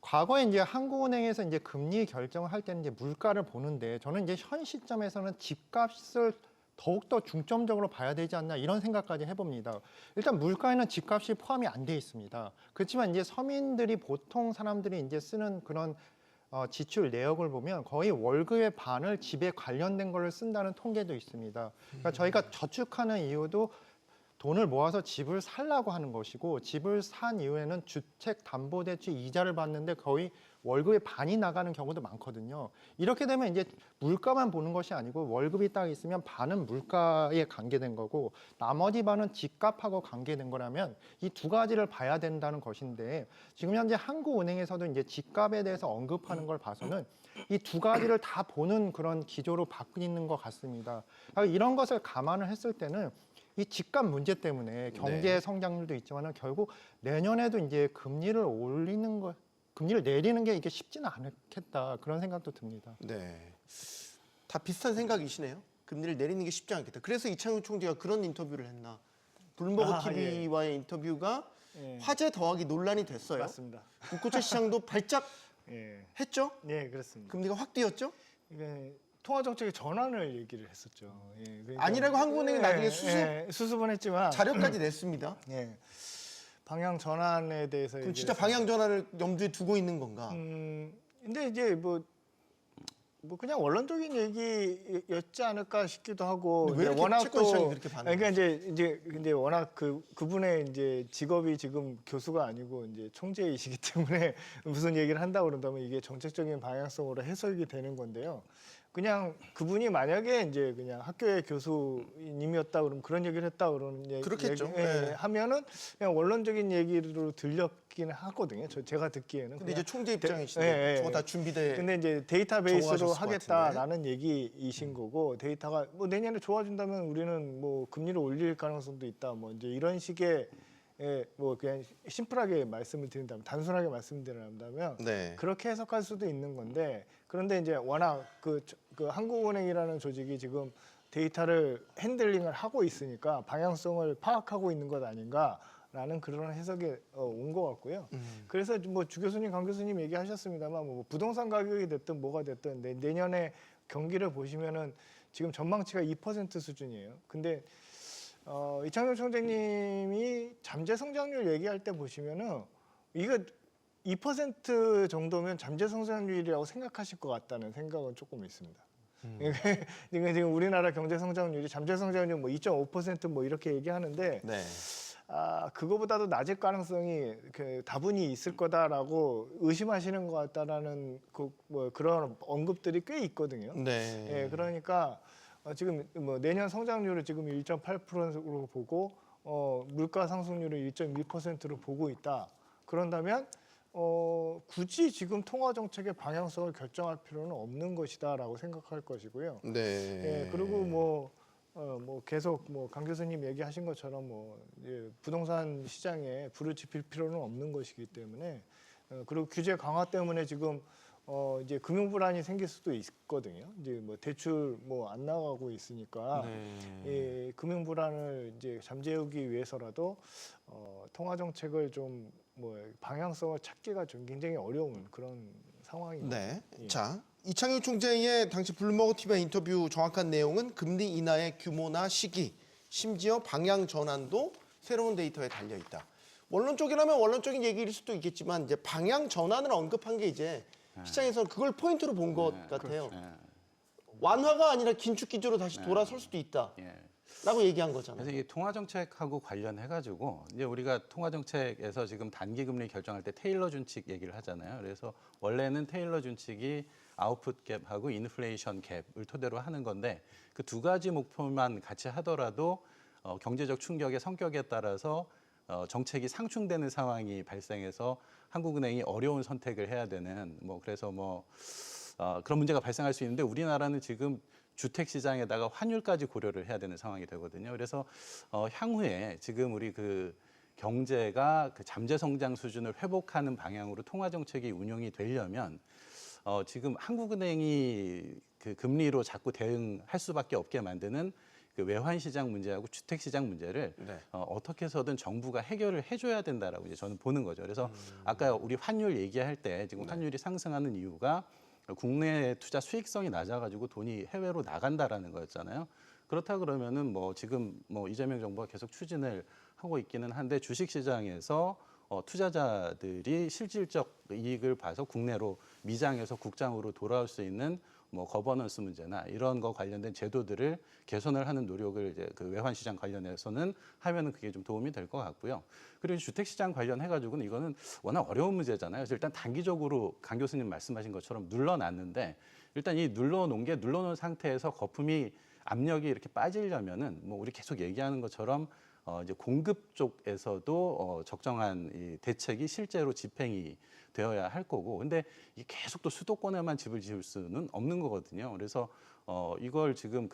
과거에 이제 한국은행에서 이제 금리 결정을 할 때는 이제 물가를 보는데, 저는 이제 현 시점에서는 집값을 더욱더 중점적으로 봐야 되지 않나 이런 생각까지 해봅니다. 일단 물가에는 집값이 포함이 안 돼 있습니다. 그렇지만 이제 서민들이, 보통 사람들이 이제 쓰는 그런 지출 내역을 보면 거의 월급의 반을 집에 관련된 걸로 쓴다는 통계도 있습니다. 그러니까 저희가 저축하는 이유도 돈을 모아서 집을 살라고 하는 것이고, 집을 산 이후에는 주택담보대출 이자를 받는데 거의 월급의 반이 나가는 경우도 많거든요. 이렇게 되면 이제 물가만 보는 것이 아니고 월급이 딱 있으면 반은 물가에 관계된 거고 나머지 반은 집값하고 관계된 거라면 이 두 가지를 봐야 된다는 것인데, 지금 현재 한국은행에서도 이제 집값에 대해서 언급하는 걸 봐서는 이 두 가지를 다 보는 그런 기조로 바뀌는 것 같습니다. 그러니까 이런 것을 감안을 했을 때는 이 집값 문제 때문에 경제 성장률도 있지만은 결국 내년에도 이제 금리를 내리는 게 이게 쉽지는 않겠다, 그런 생각도 듭니다. 네. 다 비슷한 생각이시네요. 금리를 내리는 게 쉽지 않겠다. 그래서 이창용 총재가 그런 인터뷰를 했나? 블룸버그 TV와의 인터뷰가 예. 화제 더하기 논란이 됐어요. 맞습니다. 국고채 시장도 발작 예. 했죠? 예, 그렇습니다. 금리가 확 뛰었죠? 이게 통화 정책의 전환을 얘기를 했었죠. 예, 그러니까 아니라고 한국은행이 나중에 수습은 했지만 자료까지 냈습니다. 예. 방향 전환에 대해서 그럼 얘기를 진짜 했습니다. 방향 전환을 염두에 두고 있는 건가? 근데 이제 뭐 그냥 원론적인 얘기였지 않을까 싶기도 하고, 근데 왜 이렇게 워낙 채권 시장이 그렇게 반응을 그러니까 이제 워낙 그분의 이제 직업이 지금 교수가 아니고 이제 총재이시기 때문에 무슨 얘기를 한다고 그런다면 이게 정책적인 방향성으로 해석이 되는 건데요. 그냥 그분이 만약에 이제 그냥 학교의 교수님이었다 그러면 그런 얘기를 했다 그러는 그렇겠죠. 얘기, 네. 하면은 그냥 원론적인 얘기로 들렸긴 하거든요. 제가 듣기에는. 근데 이제 그냥 총재 입장이시죠. 예, 예. 저거 다 준비돼. 근데 이제 데이터베이스로 적응하셨을 것 하겠다라는 얘기이신 거고, 데이터가 뭐 내년에 좋아진다면 우리는 뭐 금리를 올릴 가능성도 있다. 뭐 이제 이런 식의 뭐 그냥 심플하게 말씀을 드린다면, 단순하게 말씀드린다면 네. 그렇게 해석할 수도 있는 건데, 그런데 이제 워낙 그 한국은행이라는 조직이 지금 데이터를 핸들링을 하고 있으니까 방향성을 파악하고 있는 것 아닌가라는 그런 해석이 온 것 같고요. 그래서 뭐 주 교수님, 강 교수님 얘기하셨습니다만 뭐 부동산 가격이 됐든 뭐가 됐든 내년에 경기를 보시면은 지금 전망치가 2% 수준이에요. 근데 이창용 총재님이 잠재 성장률 얘기할 때 보시면은 이거 2% 정도면 잠재 성장률이라고 생각하실 것 같다는 생각은 조금 있습니다. 그러니까 지금 우리나라 경제 성장률이 잠재 성장률 뭐 2.5% 이렇게 얘기하는데, 네. 그거보다도 낮을 가능성이 다분히 있을 거다라고 의심하시는 것 같다라는 뭐 그런 언급들이 꽤 있거든요. 네. 예, 그러니까 지금 뭐 내년 성장률을 지금 1.8%로 보고 물가 상승률을 1.2%로 보고 있다. 그런다면 굳이 지금 통화 정책의 방향성을 결정할 필요는 없는 것이다라고 생각할 것이고요. 네. 예, 그리고 뭐 계속 뭐 강 교수님 얘기하신 것처럼 부동산 시장에 불을 지필 필요는 없는 것이기 때문에, 그리고 규제 강화 때문에 지금 이제 금융 불안이 생길 수도 있거든요. 이제 뭐 대출 뭐 안 나가고 있으니까 금융 불안을 이제 잠재우기 위해서라도 통화 정책을 좀 뭐 방향성을 찾기가 좀 굉장히 어려운 그런 상황입니다. 네. 예. 자, 이창용 총재의 당시 블룸버그 TV와 인터뷰 정확한 내용은 금리 인하의 규모나 시기, 심지어 방향 전환도 새로운 데이터에 달려 있다. 원론 쪽이라면 원론적인 얘기일 수도 있겠지만 이제 방향 전환을 언급한 게 이제 시장에서 그걸 포인트로 본 것 같아요. 예. 완화가 아니라 긴축 기조로 다시 돌아설 수도 있다라고 예. 얘기한 거잖아요. 그래서 이 통화 정책하고 관련해 가지고 이제 우리가 통화 정책에서 지금 단기 금리 결정할 때 테일러 준칙 얘기를 하잖아요. 그래서 원래는 테일러 준칙이 아웃풋 갭하고 인플레이션 갭을 토대로 하는 건데 그 두 가지 목표만 같이 하더라도 경제적 충격의 성격에 따라서 정책이 상충되는 상황이 발생해서 한국은행이 어려운 선택을 해야 되는 그래서 그런 문제가 발생할 수 있는데 우리나라는 지금 주택 시장에다가 환율까지 고려를 해야 되는 상황이 되거든요. 그래서 향후에 지금 우리 그 경제가 그 잠재 성장 수준을 회복하는 방향으로 통화 정책이 운영이 되려면 지금 한국은행이 그 금리로 자꾸 대응할 수밖에 없게 만드는 그 외환 시장 문제하고 주택 시장 문제를 네. 어떻게 해서든 정부가 해결을 해줘야 된다라고 이제 저는 보는 거죠. 그래서 아까 우리 환율 얘기할 때 지금 환율이 상승하는 이유가 국내 투자 수익성이 낮아가지고 돈이 해외로 나간다라는 거였잖아요. 그렇다 그러면은 지금 이재명 정부가 계속 추진을 하고 있기는 한데 주식 시장에서 투자자들이 실질적 이익을 봐서 국내로 미장에서 국장으로 돌아올 수 있는 거버넌스 문제나 이런 거 관련된 제도들을 개선을 하는 노력을 이제 그 외환 시장 관련해서는 하면은 그게 좀 도움이 될 것 같고요. 그리고 주택 시장 관련해 가지고는 이거는 워낙 어려운 문제잖아요. 그래서 일단 단기적으로 강 교수님 말씀하신 것처럼 눌러놨는데 일단 이 눌러놓은 상태에서 거품이 압력이 이렇게 빠지려면은 우리 계속 얘기하는 것처럼 이제 공급 쪽에서도 적정한 이 대책이 실제로 집행이 되어야 할 거고, 근데 이게 계속 또 수도권에만 집을 지을 수는 없는 거거든요. 그래서 이걸 지금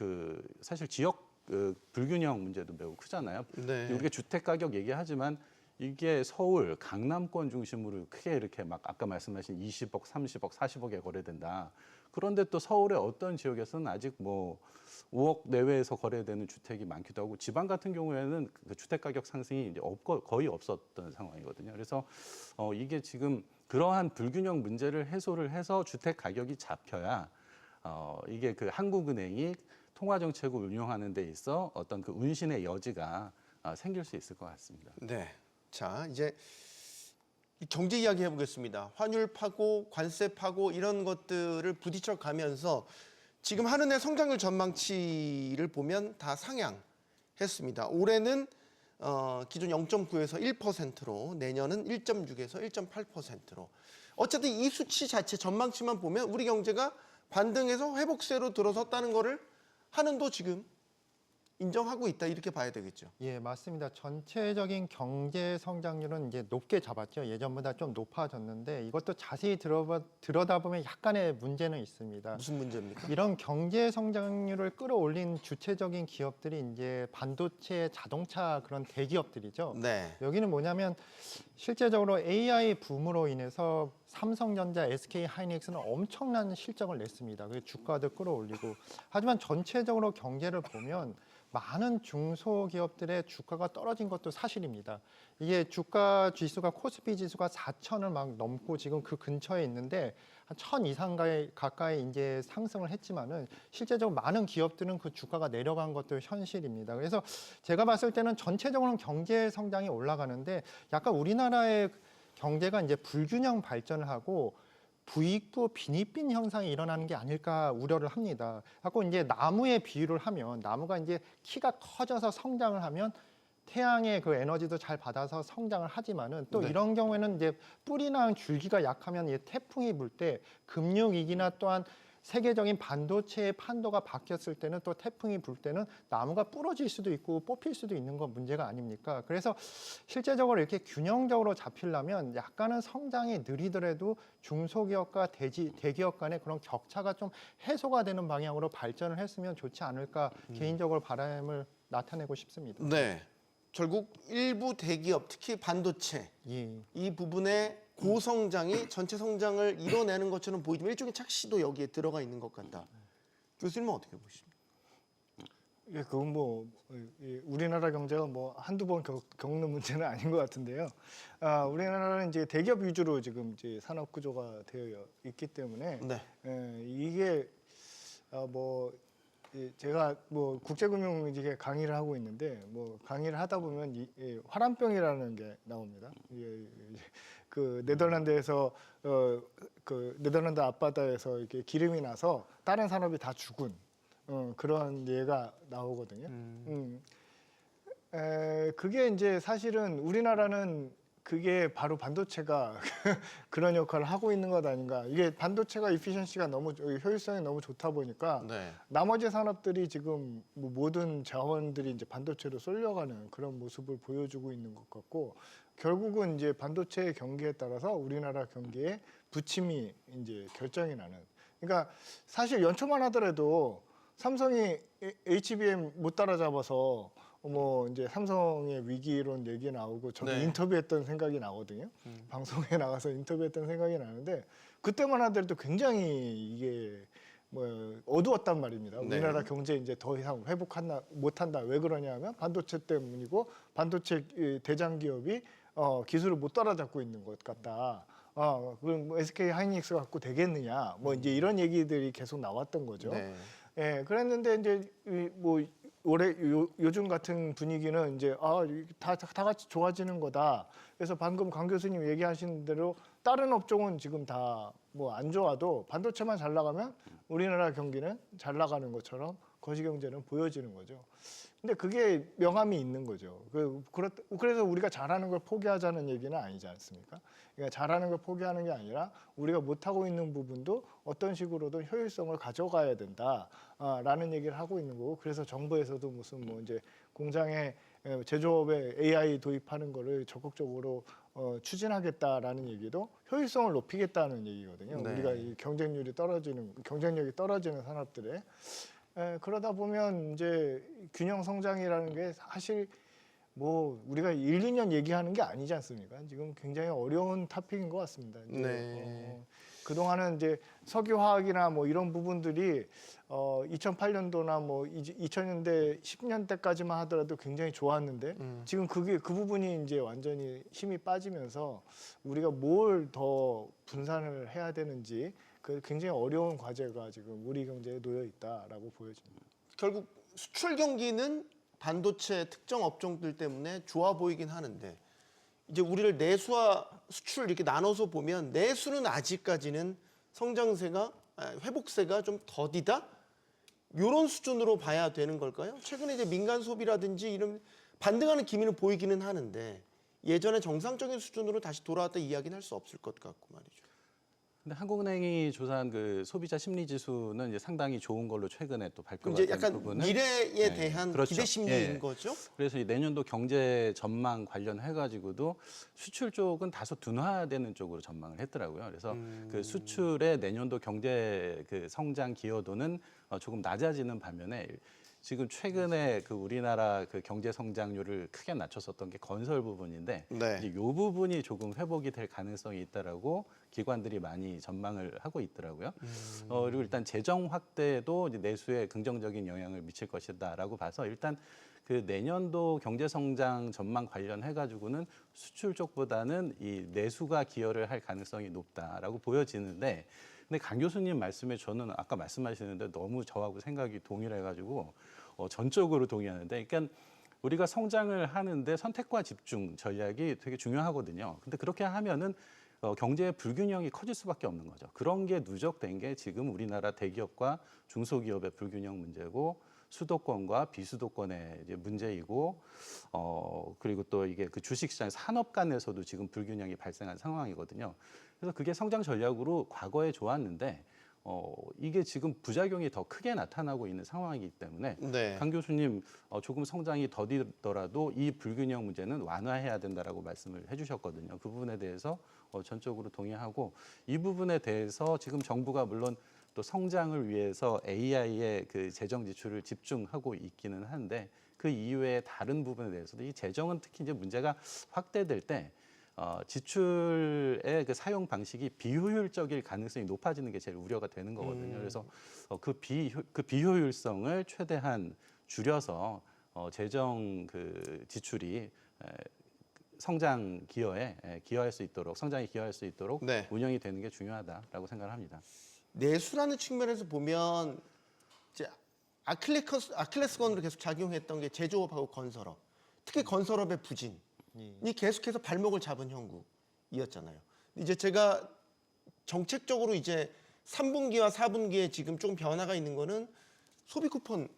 사실 지역 불균형 문제도 매우 크잖아요. 네. 우리가 주택 가격 얘기하지만 이게 서울, 강남권 중심으로 크게 이렇게 막 아까 말씀하신 20억, 30억, 40억에 거래된다. 그런데 또 서울의 어떤 지역에서는 아직 5억 내외에서 거래되는 주택이 많기도 하고 지방 같은 경우에는 그 주택 가격 상승이 이제 거의 없었던 상황이거든요. 그래서 이게 지금 그러한 불균형 문제를 해소를 해서 주택 가격이 잡혀야 이게 그 한국은행이 통화 정책을 운영하는 데 있어 어떤 그 운신의 여지가 생길 수 있을 것 같습니다. 네. 자, 이제 이 경제 이야기 해보겠습니다. 환율 파고, 관세 파고 이런 것들을 부딪혀 가면서 지금 한은의 성장률 전망치를 보면 다 상향했습니다. 올해는 기존 0.9에서 1%로 내년은 1.6에서 1.8%로 어쨌든 이 수치 자체 전망치만 보면 우리 경제가 반등해서 회복세로 들어섰다는 거를 한은도 지금 인정하고 있다 이렇게 봐야 되겠죠. 예, 맞습니다. 전체적인 경제 성장률은 이제 높게 잡았죠. 예전보다 좀 높아졌는데 이것도 자세히 들여다보면 약간의 문제는 있습니다. 무슨 문제입니까? 이런 경제 성장률을 끌어올린 주체적인 기업들이 이제 반도체, 자동차 그런 대기업들이죠. 네. 여기는 뭐냐면 실제적으로 AI 붐으로 인해서 삼성전자, SK 하이닉스는 엄청난 실적을 냈습니다. 그 주가도 끌어올리고. 하지만 전체적으로 경제를 보면 많은 중소기업들의 주가가 떨어진 것도 사실입니다. 이게 주가 지수가 코스피 지수가 4,000을 막 넘고 지금 그 근처에 있는데 한 1,000 이상 가까이 이제 상승을 했지만은 실제적으로 많은 기업들은 그 주가가 내려간 것도 현실입니다. 그래서 제가 봤을 때는 전체적으로는 경제 성장이 올라가는데 약간 우리나라의 경제가 이제 불균형 발전을 하고 부익부 빈익빈 현상이 일어나는 게 아닐까 우려를 합니다. 자꾸 이제 나무에 비유를 하면 나무가 이제 키가 커져서 성장을 하면 태양의 그 에너지도 잘 받아서 성장을 하지만은 또 네. 이런 경우에는 이제 뿌리나 줄기가 약하면 이 태풍이 불 때 금융위기나 또한 세계적인 반도체의 판도가 바뀌었을 때는 또 태풍이 불 때는 나무가 부러질 수도 있고 뽑힐 수도 있는 건 문제가 아닙니까? 그래서 실제적으로 이렇게 균형적으로 잡히려면 약간은 성장이 느리더라도 중소기업과 대기업 간의 그런 격차가 좀 해소가 되는 방향으로 발전을 했으면 좋지 않을까 개인적으로 바람을 나타내고 싶습니다. 네. 결국 일부 대기업, 특히 반도체 예. 이 부분의 고성장이 전체 성장을 이뤄내는 것처럼 보이지만 일종의 착시도 여기에 들어가 있는 것 같다. 교수님은 어떻게 보십니까? 예, 그건 뭐 우리나라 경제가 뭐 한두 번 겪는 문제는 아닌 것 같은데요. 우리나라는 이제 대기업 위주로 지금 이제 산업 구조가 되어 있기 때문에 네. 이게 뭐 제가 뭐 국제금융 강의를 하고 있는데 뭐 강의를 하다 보면 화람병이라는 게 나옵니다. 그 네덜란드에서 그 네덜란드 앞바다에서 이렇게 기름이 나서 다른 산업이 다 죽은 그런 예가 나오거든요. 그게 이제 사실은 우리나라는 그게 바로 반도체가 그런 역할을 하고 있는 것 아닌가. 이게 반도체가 이피션시가 너무 효율성이 너무 좋다 보니까 네. 나머지 산업들이 지금 뭐 모든 자원들이 이제 반도체로 쏠려가는 그런 모습을 보여주고 있는 것 같고 결국은 이제 반도체 경기에 따라서 우리나라 경기의 부침이 이제 결정이 나는. 그러니까 사실 연초만 하더라도 삼성이 HBM 못 따라잡아서 뭐 이제 삼성의 위기론 얘기 나오고 저도 네. 인터뷰했던 생각이 나거든요. 방송에 나가서 인터뷰했던 생각이 나는데 그때만 하더라도 굉장히 이게 뭐 어두웠단 말입니다. 네. 우리나라 경제 이제 더 이상 회복한다 못한다. 왜 그러냐면 반도체 때문이고 반도체 대장 기업이 기술을 못 따라잡고 있는 것 같다. 그럼 뭐 SK 하이닉스 갖고 되겠느냐? 뭐 이제 이런 얘기들이 계속 나왔던 거죠. 네. 예, 그랬는데 이제 뭐 올해 요즘 같은 분위기는 이제 다 같이 좋아지는 거다. 그래서 방금 강 교수님 얘기하신 대로 다른 업종은 지금 다 뭐 안 좋아도 반도체만 잘 나가면 우리나라 경기는 잘 나가는 것처럼 거시 경제는 보여지는 거죠. 근데 그게 명암이 있는 거죠. 그래서 우리가 잘하는 걸 포기하자는 얘기는 아니지 않습니까? 그러니까 잘하는 걸 포기하는 게 아니라 우리가 못하고 있는 부분도 어떤 식으로든 효율성을 가져가야 된다라는 얘기를 하고 있는 거고 그래서 정부에서도 무슨 뭐 이제 공장에 제조업에 AI 도입하는 거를 적극적으로 추진하겠다라는 얘기도 효율성을 높이겠다는 얘기거든요. 네. 우리가 이 경쟁력이 떨어지는 산업들에 그러다 보면 이제 균형 성장이라는 게 사실 뭐 우리가 1, 2년 얘기하는 게 아니지 않습니까? 지금 굉장히 어려운 토픽인 것 같습니다. 이제 네. 그동안은 이제 석유화학이나 뭐 이런 부분들이 2008년도나 뭐 2000년대 10년대까지만 하더라도 굉장히 좋았는데 지금 그 부분이 이제 완전히 힘이 빠지면서 우리가 뭘 더 분산을 해야 되는지 그 굉장히 어려운 과제가 지금 우리 경제에 놓여 있다라고 보여집니다. 결국 수출 경기는 반도체 특정 업종들 때문에 좋아 보이긴 하는데 이제 우리를 내수와 수출 이렇게 나눠서 보면 내수는 아직까지는 성장세가 회복세가 좀 더디다 이런 수준으로 봐야 되는 걸까요? 최근에 이제 민간 소비라든지 이런 반등하는 기미는 보이기는 하는데 예전에 정상적인 수준으로 다시 돌아왔다 이야기는 할 수 없을 것 같고 말이죠. 근데 한국은행이 조사한 그 소비자 심리 지수는 이제 상당히 좋은 걸로 최근에 또 발표가 이제 된 약간 부분은 미래에 네, 대한 그렇죠. 기대 심리인 예. 거죠. 그래서 이 내년도 경제 전망 관련해 가지고도 수출 쪽은 다소 둔화되는 쪽으로 전망을 했더라고요. 그래서 그 수출의 내년도 경제 그 성장 기여도는 조금 낮아지는 반면에 지금 최근에 그 우리나라 그 경제 성장률을 크게 낮췄었던 게 건설 부분인데 네. 이제 이 부분이 조금 회복이 될 가능성이 있다라고 기관들이 많이 전망을 하고 있더라고요. 그리고 일단 재정 확대도 이제 내수에 긍정적인 영향을 미칠 것이다라고 봐서 일단 그 내년도 경제 성장 전망 관련해 가지고는 수출 쪽보다는 이 내수가 기여를 할 가능성이 높다라고 보여지는데 근데 강 교수님 말씀에 저는 아까 말씀하시는데 너무 저하고 생각이 동일해 가지고 전적으로 동의하는데 그러니까 우리가 성장을 하는데 선택과 집중 전략이 되게 중요하거든요. 근데 그렇게 하면은 경제의 불균형이 커질 수밖에 없는 거죠. 그런 게 누적된 게 지금 우리나라 대기업과 중소기업의 불균형 문제고 수도권과 비수도권의 이제 문제이고 그리고 또 이게 그 주식시장 산업 간에서도 지금 불균형이 발생한 상황이거든요. 그래서 그게 성장 전략으로 과거에 좋았는데 이게 지금 부작용이 더 크게 나타나고 있는 상황이기 때문에 네. 강 교수님 조금 성장이 더디더라도 이 불균형 문제는 완화해야 된다라고 말씀을 해주셨거든요. 그 부분에 대해서 전적으로 동의하고 이 부분에 대해서 지금 정부가 물론 또 성장을 위해서 AI의 그 재정 지출을 집중하고 있기는 한데 그 이외의 다른 부분에 대해서도 이 재정은 특히 이제 문제가 확대될 때 지출의 그 사용 방식이 비효율적일 가능성이 높아지는 게 제일 우려가 되는 거거든요. 그래서 그 비효율성을 최대한 줄여서 재정 그 지출이 성장 기여에 기여할 수 있도록 성장에 기여할 수 있도록 네. 운영이 되는 게 중요하다라고 생각을 합니다. 내수라는 측면에서 보면 이제 아킬레스건으로 계속 작용했던 게 제조업하고 건설업, 특히 건설업의 부진이 계속해서 발목을 잡은 형국이었잖아요. 이제 제가 정책적으로 이제 3분기와 4분기에 지금 조금 변화가 있는 거는 소비 쿠폰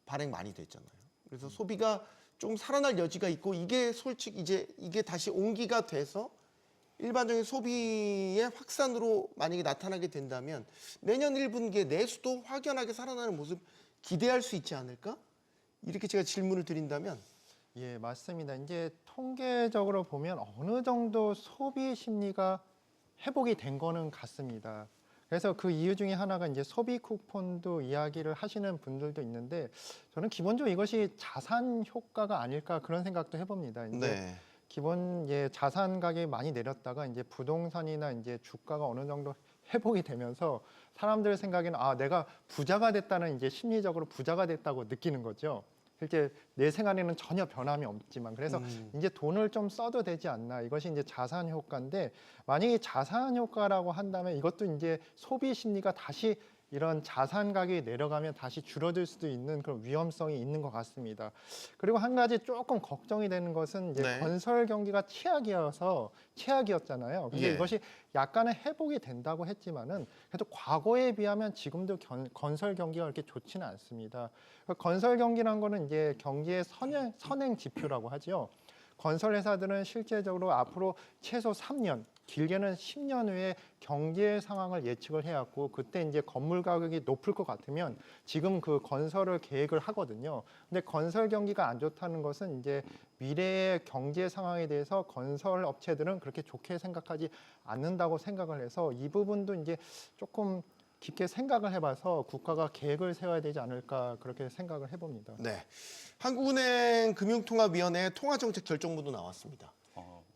발행 많이 됐잖아요. 그래서 소비가 좀 살아날 여지가 있고 이게 솔직히 이제 이게 다시 온기가 돼서 일반적인 소비의 확산으로 만약에 나타나게 된다면 내년 1분기에 내수도 확연하게 살아나는 모습 기대할 수 있지 않을까? 이렇게 제가 질문을 드린다면 예, 맞습니다. 이제 통계적으로 보면 어느 정도 소비 심리가 회복이 된 거는 같습니다. 그래서 그 이유 중에 하나가 이제 소비 쿠폰도 이야기를 하시는 분들도 있는데 저는 기본적으로 이것이 자산 효과가 아닐까 그런 생각도 해봅니다. 이제 네. 기본 자산 가격이 많이 내렸다가 이제 부동산이나 이제 주가가 어느 정도 회복이 되면서 사람들 생각에는 내가 부자가 됐다는 이제 심리적으로 부자가 됐다고 느끼는 거죠. 실제 내 생활에는 전혀 변함이 없지만 그래서 이제 돈을 좀 써도 되지 않나 이것이 이제 자산 효과인데 만약에 자산 효과라고 한다면 이것도 이제 소비 심리가 다시 이런 자산 가격이 내려가면 다시 줄어들 수도 있는 그런 위험성이 있는 것 같습니다. 그리고 한 가지 조금 걱정이 되는 것은 이제 네. 건설 경기가 최악이었잖아요. 근데 예. 이것이 약간의 회복이 된다고 했지만은 그래도 과거에 비하면 지금도 건설 경기가 그렇게 좋지는 않습니다. 건설 경기란 거는 이제 경기의 선행 지표라고 하죠. 건설 회사들은 실제적으로 앞으로 최소 3년, 길게는 10년 후에 경제 상황을 예측을 해왔고 그때 이제 건물 가격이 높을 것 같으면 지금 그 건설을 계획을 하거든요. 근데 건설 경기가 안 좋다는 것은 이제 미래의 경제 상황에 대해서 건설 업체들은 그렇게 좋게 생각하지 않는다고 생각을 해서 이 부분도 이제 조금 깊게 생각을 해봐서 국가가 계획을 세워야 되지 않을까 그렇게 생각을 해봅니다. 네. 한국은행 금융통화위원회 통화정책 결정문도 나왔습니다.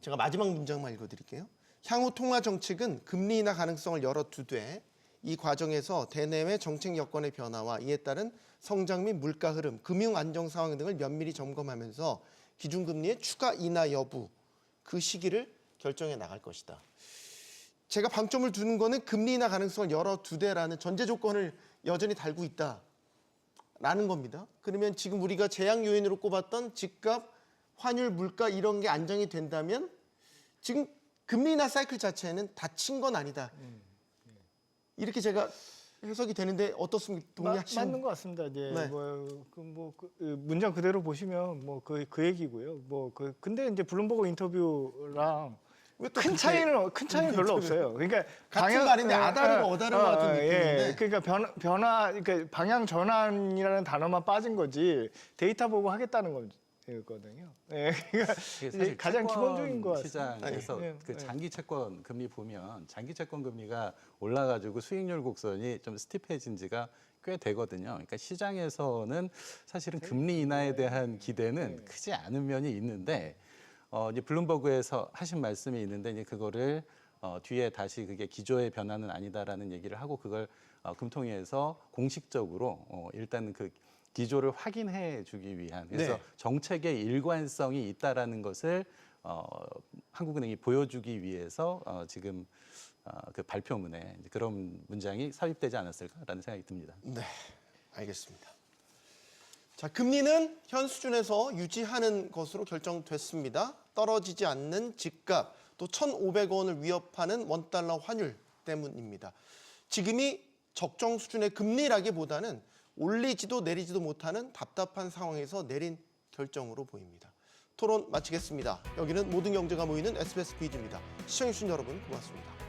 제가 마지막 문장만 읽어드릴게요. 향후 통화 정책은 금리 인하 가능성을 열어두되 이 과정에서 대내외 정책 여건의 변화와 이에 따른 성장 및 물가 흐름, 금융 안정 상황 등을 면밀히 점검하면서 기준금리의 추가 인하 여부, 그 시기를 결정해 나갈 것이다. 제가 방점을 두는 거는 금리 인하 가능성을 열어두되라는 전제 조건을 여전히 달고 있다라는 겁니다. 그러면 지금 우리가 제약 요인으로 꼽았던 집값, 환율, 물가 이런 게 안정이 된다면 지금 금리 인하 사이클 자체는 닫힌 건 아니다. 이렇게 제가 해석이 되는데 어떻습니까? 동의하시는? 맞는 것 같습니다. 이제 네. 문장 그대로 보시면 그 얘기고요. 근데 이제 블룸버그 인터뷰랑 왜또 큰 그렇게 차이는 별로 없어요. 그러니까 같은 말인데 아다르고 어다른 것 같은 느낌인데. 예, 그러니까 그러니까 방향 전환이라는 단어만 빠진 거지 데이터 보고 하겠다는 거거든요. 예, 그러니까 이게 이제 사실 가장 채권 기본적인 것 같습니다. 시장에서 예, 그 예. 장기 채권 금리 보면 장기 채권 금리가 올라가지고 수익률 곡선이 좀 스티프해진 지가 꽤 되거든요. 그러니까 시장에서는 사실은 금리 인하에 대한 기대는 크지 않은 면이 있는데 이제 블룸버그에서 하신 말씀이 있는데 이제 그거를 뒤에 다시 그게 기조의 변화는 아니다라는 얘기를 하고 그걸 금통위에서 공식적으로 일단 그 기조를 확인해 주기 위한 그래서 네. 정책의 일관성이 있다라는 것을 한국은행이 보여주기 위해서 지금 그 발표문에 이제 그런 문장이 삽입되지 않았을까라는 생각이 듭니다. 네, 알겠습니다. 자, 금리는 현 수준에서 유지하는 것으로 결정됐습니다. 떨어지지 않는 집값, 또 1,500원을 위협하는 원달러 환율 때문입니다. 지금이 적정 수준의 금리라기보다는 올리지도 내리지도 못하는 답답한 상황에서 내린 결정으로 보입니다. 토론 마치겠습니다. 여기는 모든 경제가 모이는 SBS 비즈입니다. 시청해주신 여러분 고맙습니다.